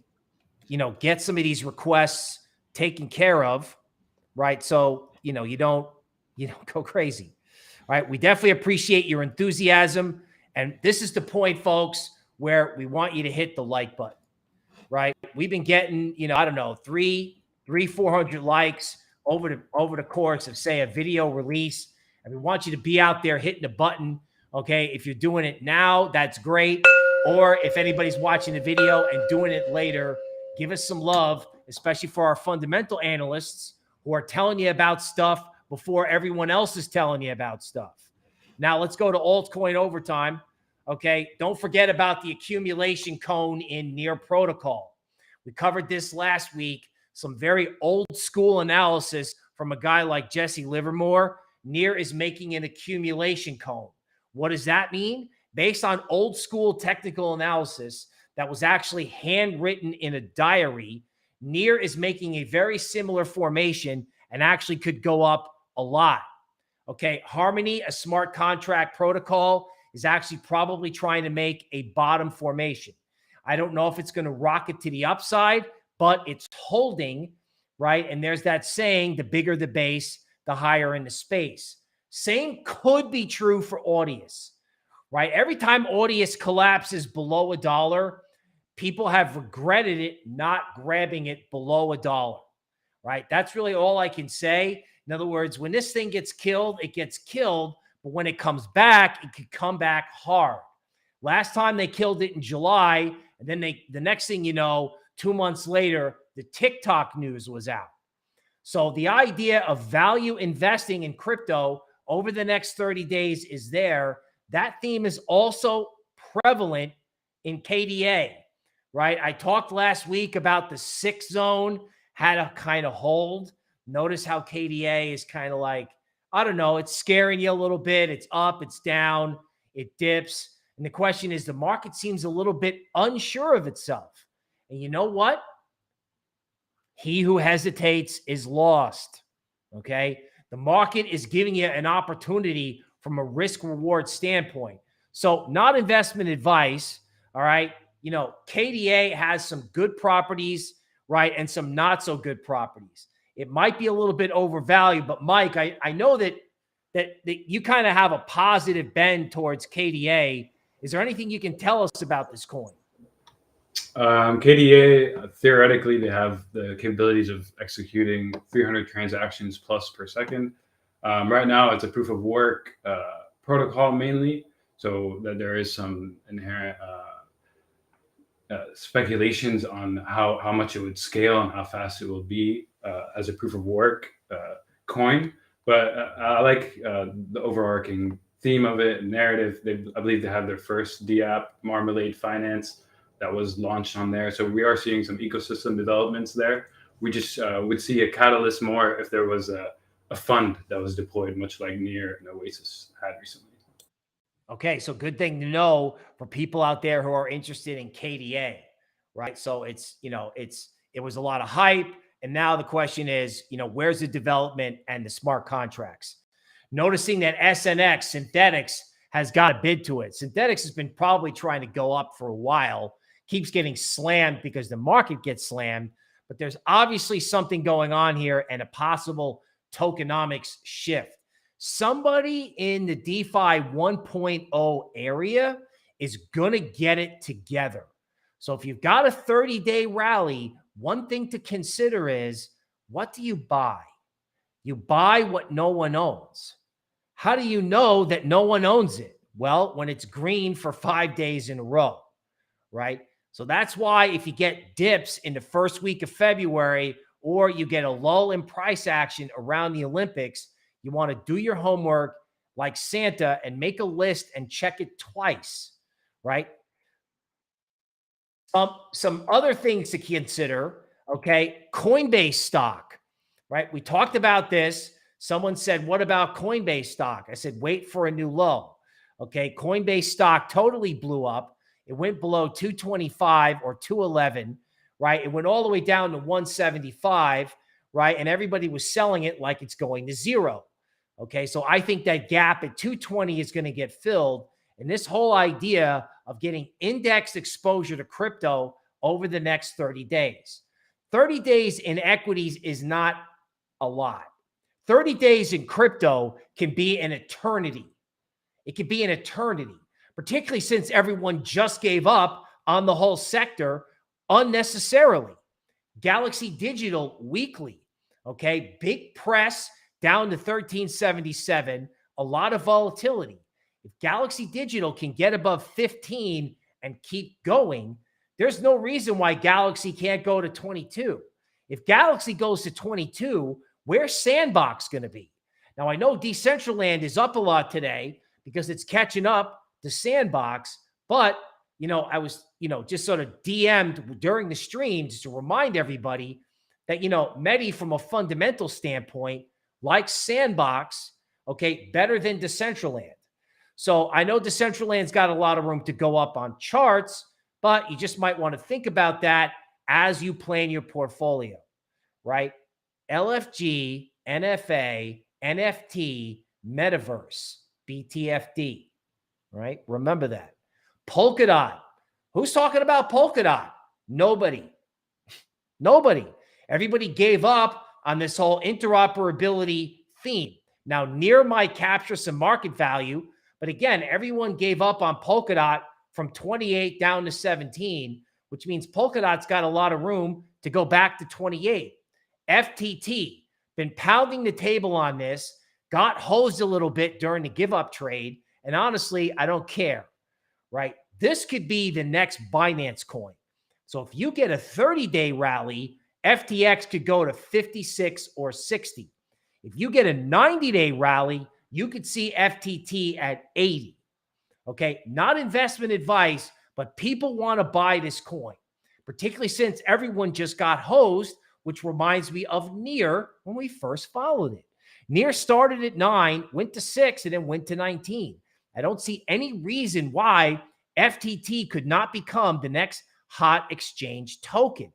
[SPEAKER 2] get some of these requests taken care of, right? So, you don't go crazy, right? We definitely appreciate your enthusiasm. And this is the point, folks, where we want you to hit the like button, right? We've been getting, 400 likes over the course of, say, a video release. And we want you to be out there hitting the button, okay? If you're doing it now, that's great. Or if anybody's watching the video and doing it later, give us some love, especially for our fundamental analysts who are telling you about stuff before everyone else is telling you about stuff. Now let's go to altcoin overtime. Okay. Don't forget about the accumulation cone in Near protocol. We covered this last week, some very old school analysis from a guy like Jesse Livermore. Near is making an accumulation cone. What does that mean? Based on old school technical analysis that was actually handwritten in a diary, Near is making a very similar formation and actually could go up a lot. Okay, Harmony, a smart contract protocol, is actually probably trying to make a bottom formation. I don't know if it's going to rocket to the upside, but it's holding, right? And there's that saying, the bigger the base, the higher in the space. Same could be true for Audius, right? Every time Audius collapses below $1, people have regretted it not grabbing it below $1, right? That's really all I can say. In other words, when this thing gets killed, it gets killed. But when it comes back, it could come back hard. Last time they killed it in July, and then the next thing you know, 2 months later, the TikTok news was out. So the idea of value investing in crypto over the next 30 days is there. That theme is also prevalent in KDA, right? I talked last week about the 6 zone had a kind of hold. Notice how KDA is kind of like, I don't know, it's scaring you a little bit. It's up, it's down, it dips. And the question is, the market seems a little bit unsure of itself. And you know what? He who hesitates is lost, okay? The market is giving you an opportunity from a risk-reward standpoint. So not investment advice, all right? KDA has some good properties, right, and some not so good properties. It might be a little bit overvalued, but Mike, I know that you kind of have a positive bend towards KDA. Is there anything you can tell us about this coin?
[SPEAKER 3] KDA, theoretically, they have the capabilities of executing 300 transactions plus per second. Right now, it's a proof of work protocol mainly, so that there is some inherent speculations on how much it would scale and how fast it will be as a proof of work coin. But I like the overarching theme of it, narrative. I believe they have their first DApp, Marmalade Finance, that was launched on there. So we are seeing some ecosystem developments there. We just would see a catalyst more if there was a fund that was deployed, much like Near and Oasis had recently.
[SPEAKER 2] Okay, so good thing to know for people out there who are interested in KDA, right? So it was a lot of hype, and now the question is, where's the development and the smart contracts? Noticing that SNX, Synthetics, has got a bid to it. Synthetics has been probably trying to go up for a while, keeps getting slammed because the market gets slammed, but there's obviously something going on here and a possible tokenomics shift. Somebody in the DeFi 1.0 area is going to get it together. So if you've got a 30-day rally, one thing to consider is, what do you buy? You buy what no one owns. How do you know that no one owns it? Well, when it's green for 5 days in a row, right? So that's why if you get dips in the first week of February, or you get a lull in price action around the Olympics, you want to do your homework like Santa and make a list and check it twice, right? Some other things to consider, okay? Coinbase stock, right? We talked about this. Someone said, what about Coinbase stock? I said, wait for a new low. Okay, Coinbase stock totally blew up. It went below 225 or 211, right? It went all the way down to 175, right? And everybody was selling it like it's going to zero. Okay, so I think that gap at 220 is going to get filled. And this whole idea of getting indexed exposure to crypto over the next 30 days. 30 days in equities is not a lot. 30 days in crypto can be an eternity. It could be an eternity, particularly since everyone just gave up on the whole sector unnecessarily. Galaxy Digital weekly, okay, big press down to 1377, a lot of volatility. If Galaxy Digital can get above 15 and keep going, there's no reason why Galaxy can't go to 22. If Galaxy goes to 22, where's Sandbox going to be? Now, I know Decentraland is up a lot today because it's catching up to Sandbox, but, I was, just sort of DM'd during the stream just to remind everybody that, Medi from a fundamental standpoint likes Sandbox, okay, better than Decentraland. So I know Decentraland's got a lot of room to go up on charts, but you just might want to think about that as you plan your portfolio, right? LFG, NFA, NFT, Metaverse, BTFD, right? Remember that. Polkadot. Who's talking about Polkadot? Nobody. Nobody. Everybody gave up on this whole interoperability theme. Now, Near might capture some market value, but again, everyone gave up on Polkadot from 28 down to 17, which means Polkadot's got a lot of room to go back to 28. FTT, been pounding the table on this, got hosed a little bit during the give up trade, and honestly, I don't care, right? This could be the next Binance coin. So if you get a 30-day rally, FTX could go to 56 or 60. If you get a 90-day rally, you could see FTT at 80. Okay, not investment advice, but people want to buy this coin, particularly since everyone just got hosed, which reminds me of Near when we first followed it. Near started at 9, went to 6, and then went to 19. I don't see any reason why FTT could not become the next hot exchange token.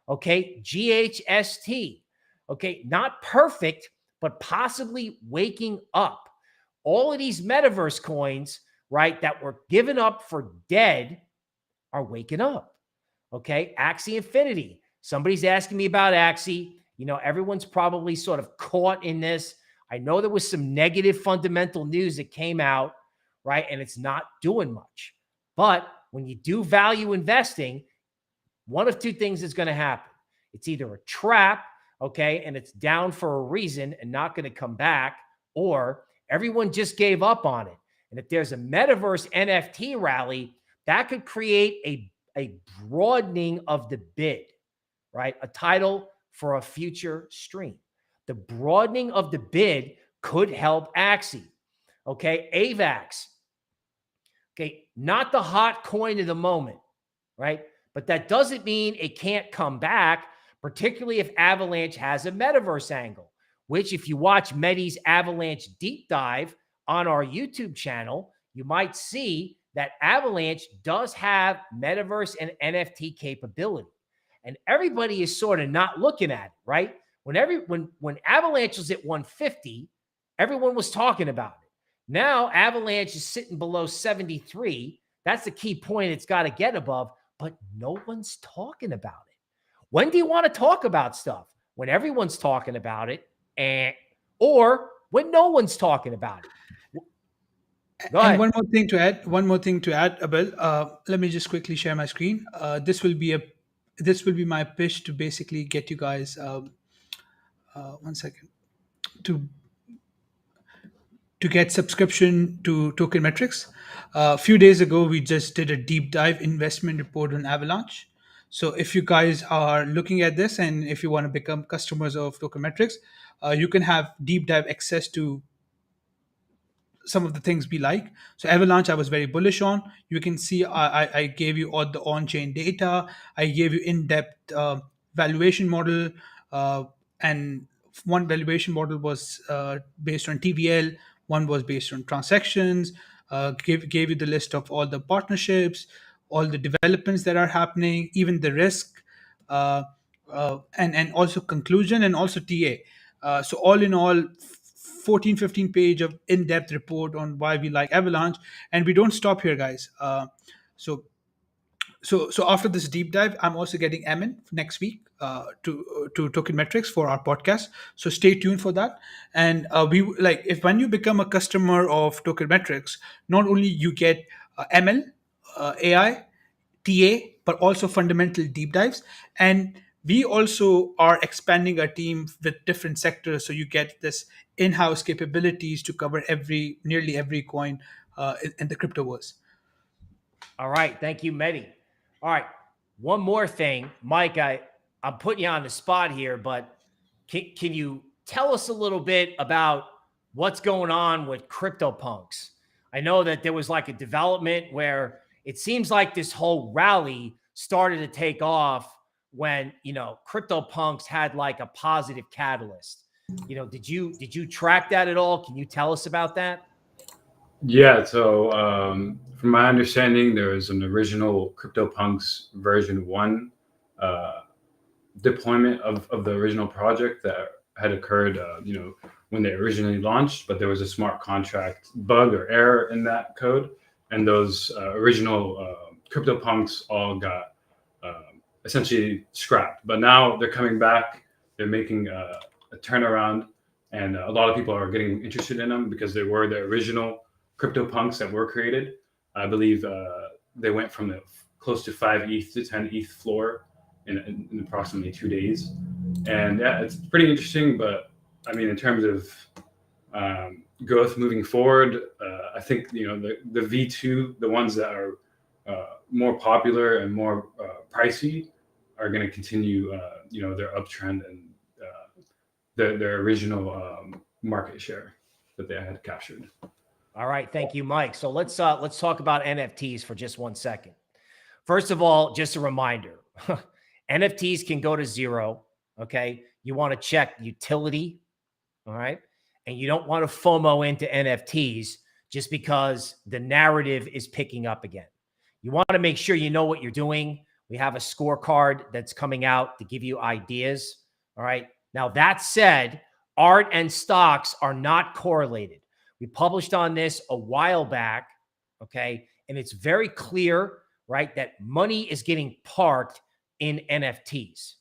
[SPEAKER 2] Okay, GHST. Okay, not perfect, but possibly waking up. All of these metaverse coins, right, that were given up for dead are waking up. Okay, Axie Infinity. Somebody's asking me about Axie. Everyone's probably sort of caught in this. I know there was some negative fundamental news that came out, right, and it's not doing much. But when you do value investing, one of two things is going to happen. It's either a trap, okay, and it's down for a reason and not going to come back, or everyone just gave up on it. And if there's a metaverse NFT rally, that could create a broadening of the bid, right? A title for a future stream. The broadening of the bid could help Axie. Okay, AVAX. Okay, not the hot coin of the moment, right? But that doesn't mean it can't come back, particularly if Avalanche has a metaverse angle, which if you watch Medi's Avalanche deep dive on our YouTube channel, you might see that Avalanche does have metaverse and NFT capability. And everybody is sort of not looking at it, right? When Avalanche was at 150, everyone was talking about it. Now Avalanche is sitting below 73. That's the key point it's got to get above, but no one's talking about it. When do you want to talk about stuff? When everyone's talking about it, or when no one's talking about it. Go
[SPEAKER 4] And
[SPEAKER 2] ahead.
[SPEAKER 4] one more thing to add. One more thing to add, Abel. Let me just quickly share my screen. This will be my pitch to basically get you guys. 1 second. To get subscription to Token Metrics. A few days ago, we just did a deep dive investment report on Avalanche. So if you guys are looking at this and if you want to become customers of Token Metrics, you can have deep dive access to some of the things we like. So Avalanche, I was very bullish on. You can see I gave you all the on-chain data. I gave you in-depth valuation model, uh, and one valuation model was based on TVL. One was based on transactions. Gave you the list of all the partnerships, all the developments that are happening, even the risk, uh, and also conclusion and also TA. So all in all, 14-15 page of in-depth report on why we like Avalanche, and we don't stop here, guys. So so after this deep dive, I'm also getting Emin next week to Token Metrics for our podcast. So stay tuned for that. And we like if when you become a customer of Token Metrics, not only you get ML, AI, TA, but also fundamental deep dives. And we also are expanding our team with different sectors, so you get this in-house capabilities to cover nearly every coin in the cryptoverse.
[SPEAKER 2] All right. Thank you, Mehdi. All right. One more thing, Mike, I'm putting you on the spot here, but can you tell us a little bit about what's going on with CryptoPunks? I know that there was like a development where it seems like this whole rally started to take off when, CryptoPunks had like a positive catalyst. Did you track that at all? Can you tell us about that?
[SPEAKER 3] Yeah, so from my understanding, there was an original CryptoPunks version 1 uh, deployment of the original project that had occurred, when they originally launched, but there was a smart contract bug or error in that code, and those original CryptoPunks all got essentially scrapped. But now they're coming back. They're making a turnaround, and a lot of people are getting interested in them because they were the original CryptoPunks that were created. I believe they went from the close to 5 ETH to 10 ETH floor in approximately 2 days. And yeah, it's pretty interesting. But I mean, in terms of growth moving forward, I think the V2, the ones that are more popular and more pricey, are going to continue their uptrend and their original market share that they had captured.
[SPEAKER 2] All right, thank you, Mike. So let's talk about NFTs for just 1 second. First of all, just a reminder, NFTs can go to zero. Okay, you want to check utility. All right, and you don't want to FOMO into NFTs just because the narrative is picking up again. You want to make sure you know what you're doing. We have a scorecard that's coming out to give you ideas. All right. Now, that said, art and stocks are not correlated. We published on this a while back, okay? And it's very clear, right, that money is getting parked in NFTs,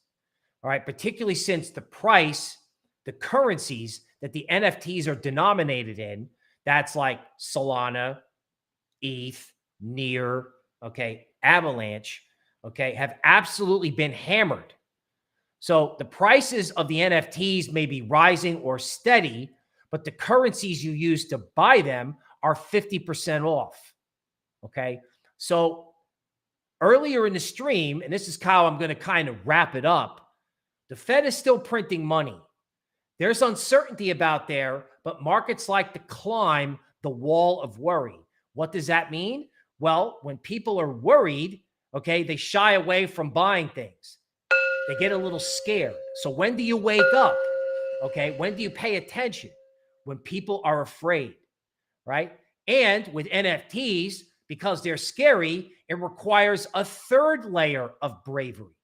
[SPEAKER 2] all right? Particularly since the price, the currencies that the NFTs are denominated in, that's like Solana, ETH, Near, okay, Avalanche, okay, have absolutely been hammered. So the prices of the NFTs may be rising or steady, but the currencies you use to buy them are 50% off. Okay. So earlier in the stream, and this is how I'm going to kind of wrap it up, the Fed is still printing money. There's uncertainty about there, but markets like to climb the wall of worry. What does that mean? Well, when people are worried, okay, they shy away from buying things. They get a little scared. So when do you wake up? Okay, when do you pay attention? When people are afraid, right? And with NFTs, because they're scary, it requires a third layer of bravery,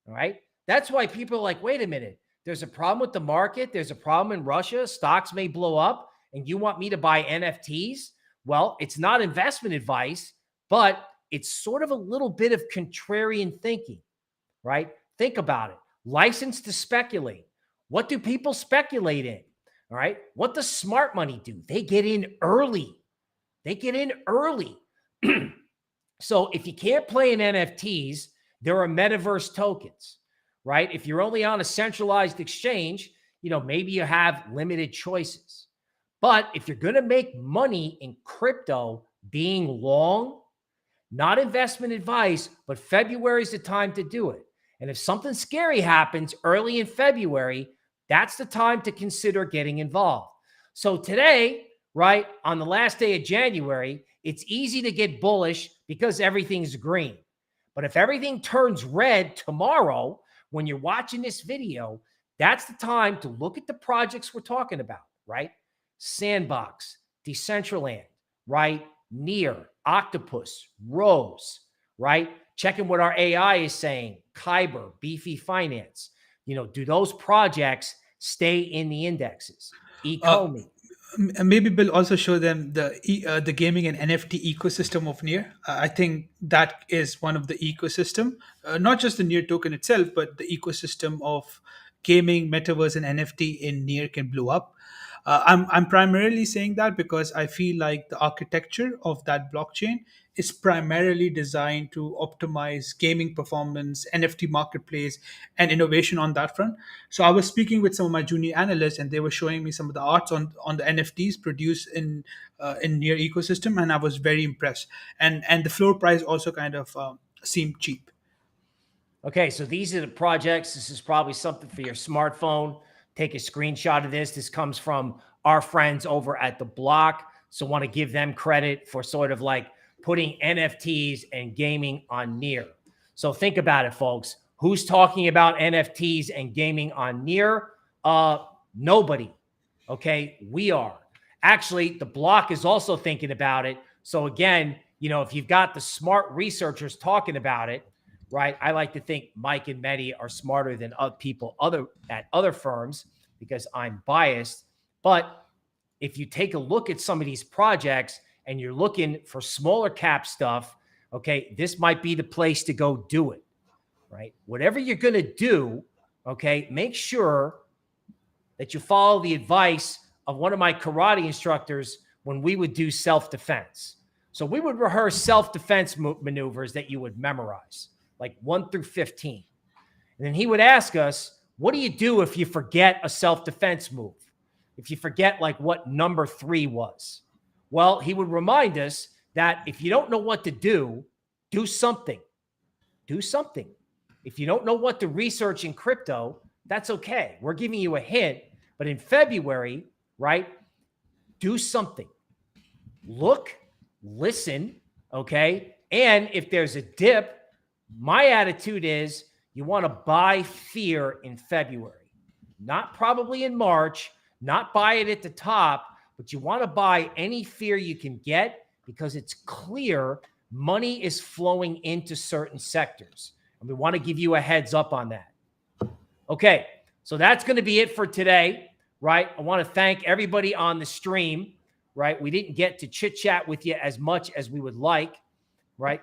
[SPEAKER 2] all right? That's why people are like, wait a minute, there's a problem with the market. There's a problem in Russia. Stocks may blow up, and you want me to buy NFTs? Well, it's not investment advice, but it's sort of a little bit of contrarian thinking, right? Think about it. License to speculate. What do people speculate in? All right. What does smart money do? They get in early. They get in early. So if you can't play in NFTs, there are metaverse tokens, right? If you're only on a centralized exchange, maybe you have limited choices. But if you're going to make money in crypto being long, not investment advice, but February is the time to do it. And if something scary happens early in February, that's the time to consider getting involved. So today, right, on the last day of January, it's easy to get bullish because everything's green. But if everything turns red tomorrow, when you're watching this video, that's the time to look at the projects we're talking about, right? Sandbox, Decentraland, right? Near, Octopus, Rose, right? Checking what our AI is saying, Kyber, Beefy Finance. Do those projects stay in the indexes? Ecomi.
[SPEAKER 4] Maybe Bill also show them the gaming and NFT ecosystem of Near. I think that is one of the ecosystem, not just the Near token itself, but the ecosystem of gaming, metaverse, and NFT in Near can blow up. I'm primarily saying that because I feel like the architecture of that blockchain is primarily designed to optimize gaming performance, NFT marketplace, and innovation on that front. So I was speaking with some of my junior analysts, and they were showing me some of the arts on the NFTs produced in Near ecosystem, and I was very impressed. And the floor price also kind of seemed cheap.
[SPEAKER 2] Okay, so these are the projects. This is probably something for your smartphone. Take a screenshot of this. This comes from our friends over at The Block. So want to give them credit for sort of like putting NFTs and gaming on Near. So think about it, folks. Who's talking about NFTs and gaming on Near? Nobody. Okay, we are. Actually, The Block is also thinking about it. So again, if you've got the smart researchers talking about it, right? I like to think Mike and Mehdi are smarter than people at other firms because I'm biased. But if you take a look at some of these projects and you're looking for smaller cap stuff, okay, this might be the place to go do it, right? Whatever you're going to do, okay, make sure that you follow the advice of one of my karate instructors when we would do self-defense. So we would rehearse self-defense maneuvers that you would memorize, like 1 through 15. And then he would ask us, what do you do if you forget a self-defense move? If you forget like what number 3 was? Well, he would remind us that if you don't know what to do something. Do something. If you don't know what to research in crypto, that's okay. We're giving you a hint. But in February, right, do something. Look, listen, okay? And if there's a dip, my attitude is you want to buy fear in February, not probably in March, not buy it at the top, but you want to buy any fear you can get because it's clear money is flowing into certain sectors. And we want to give you a heads up on that. Okay, so that's going to be it for today, right? I want to thank everybody on the stream, right? We didn't get to chit chat with you as much as we would like, right?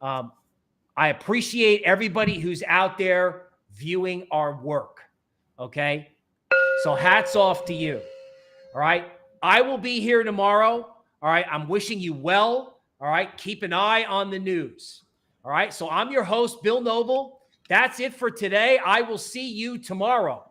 [SPEAKER 2] I appreciate everybody who's out there viewing our work, okay? So hats off to you, all right? I will be here tomorrow, all right? I'm wishing you well, all right? Keep an eye on the news, all right? So I'm your host, Bill Noble. That's it for today. I will see you tomorrow.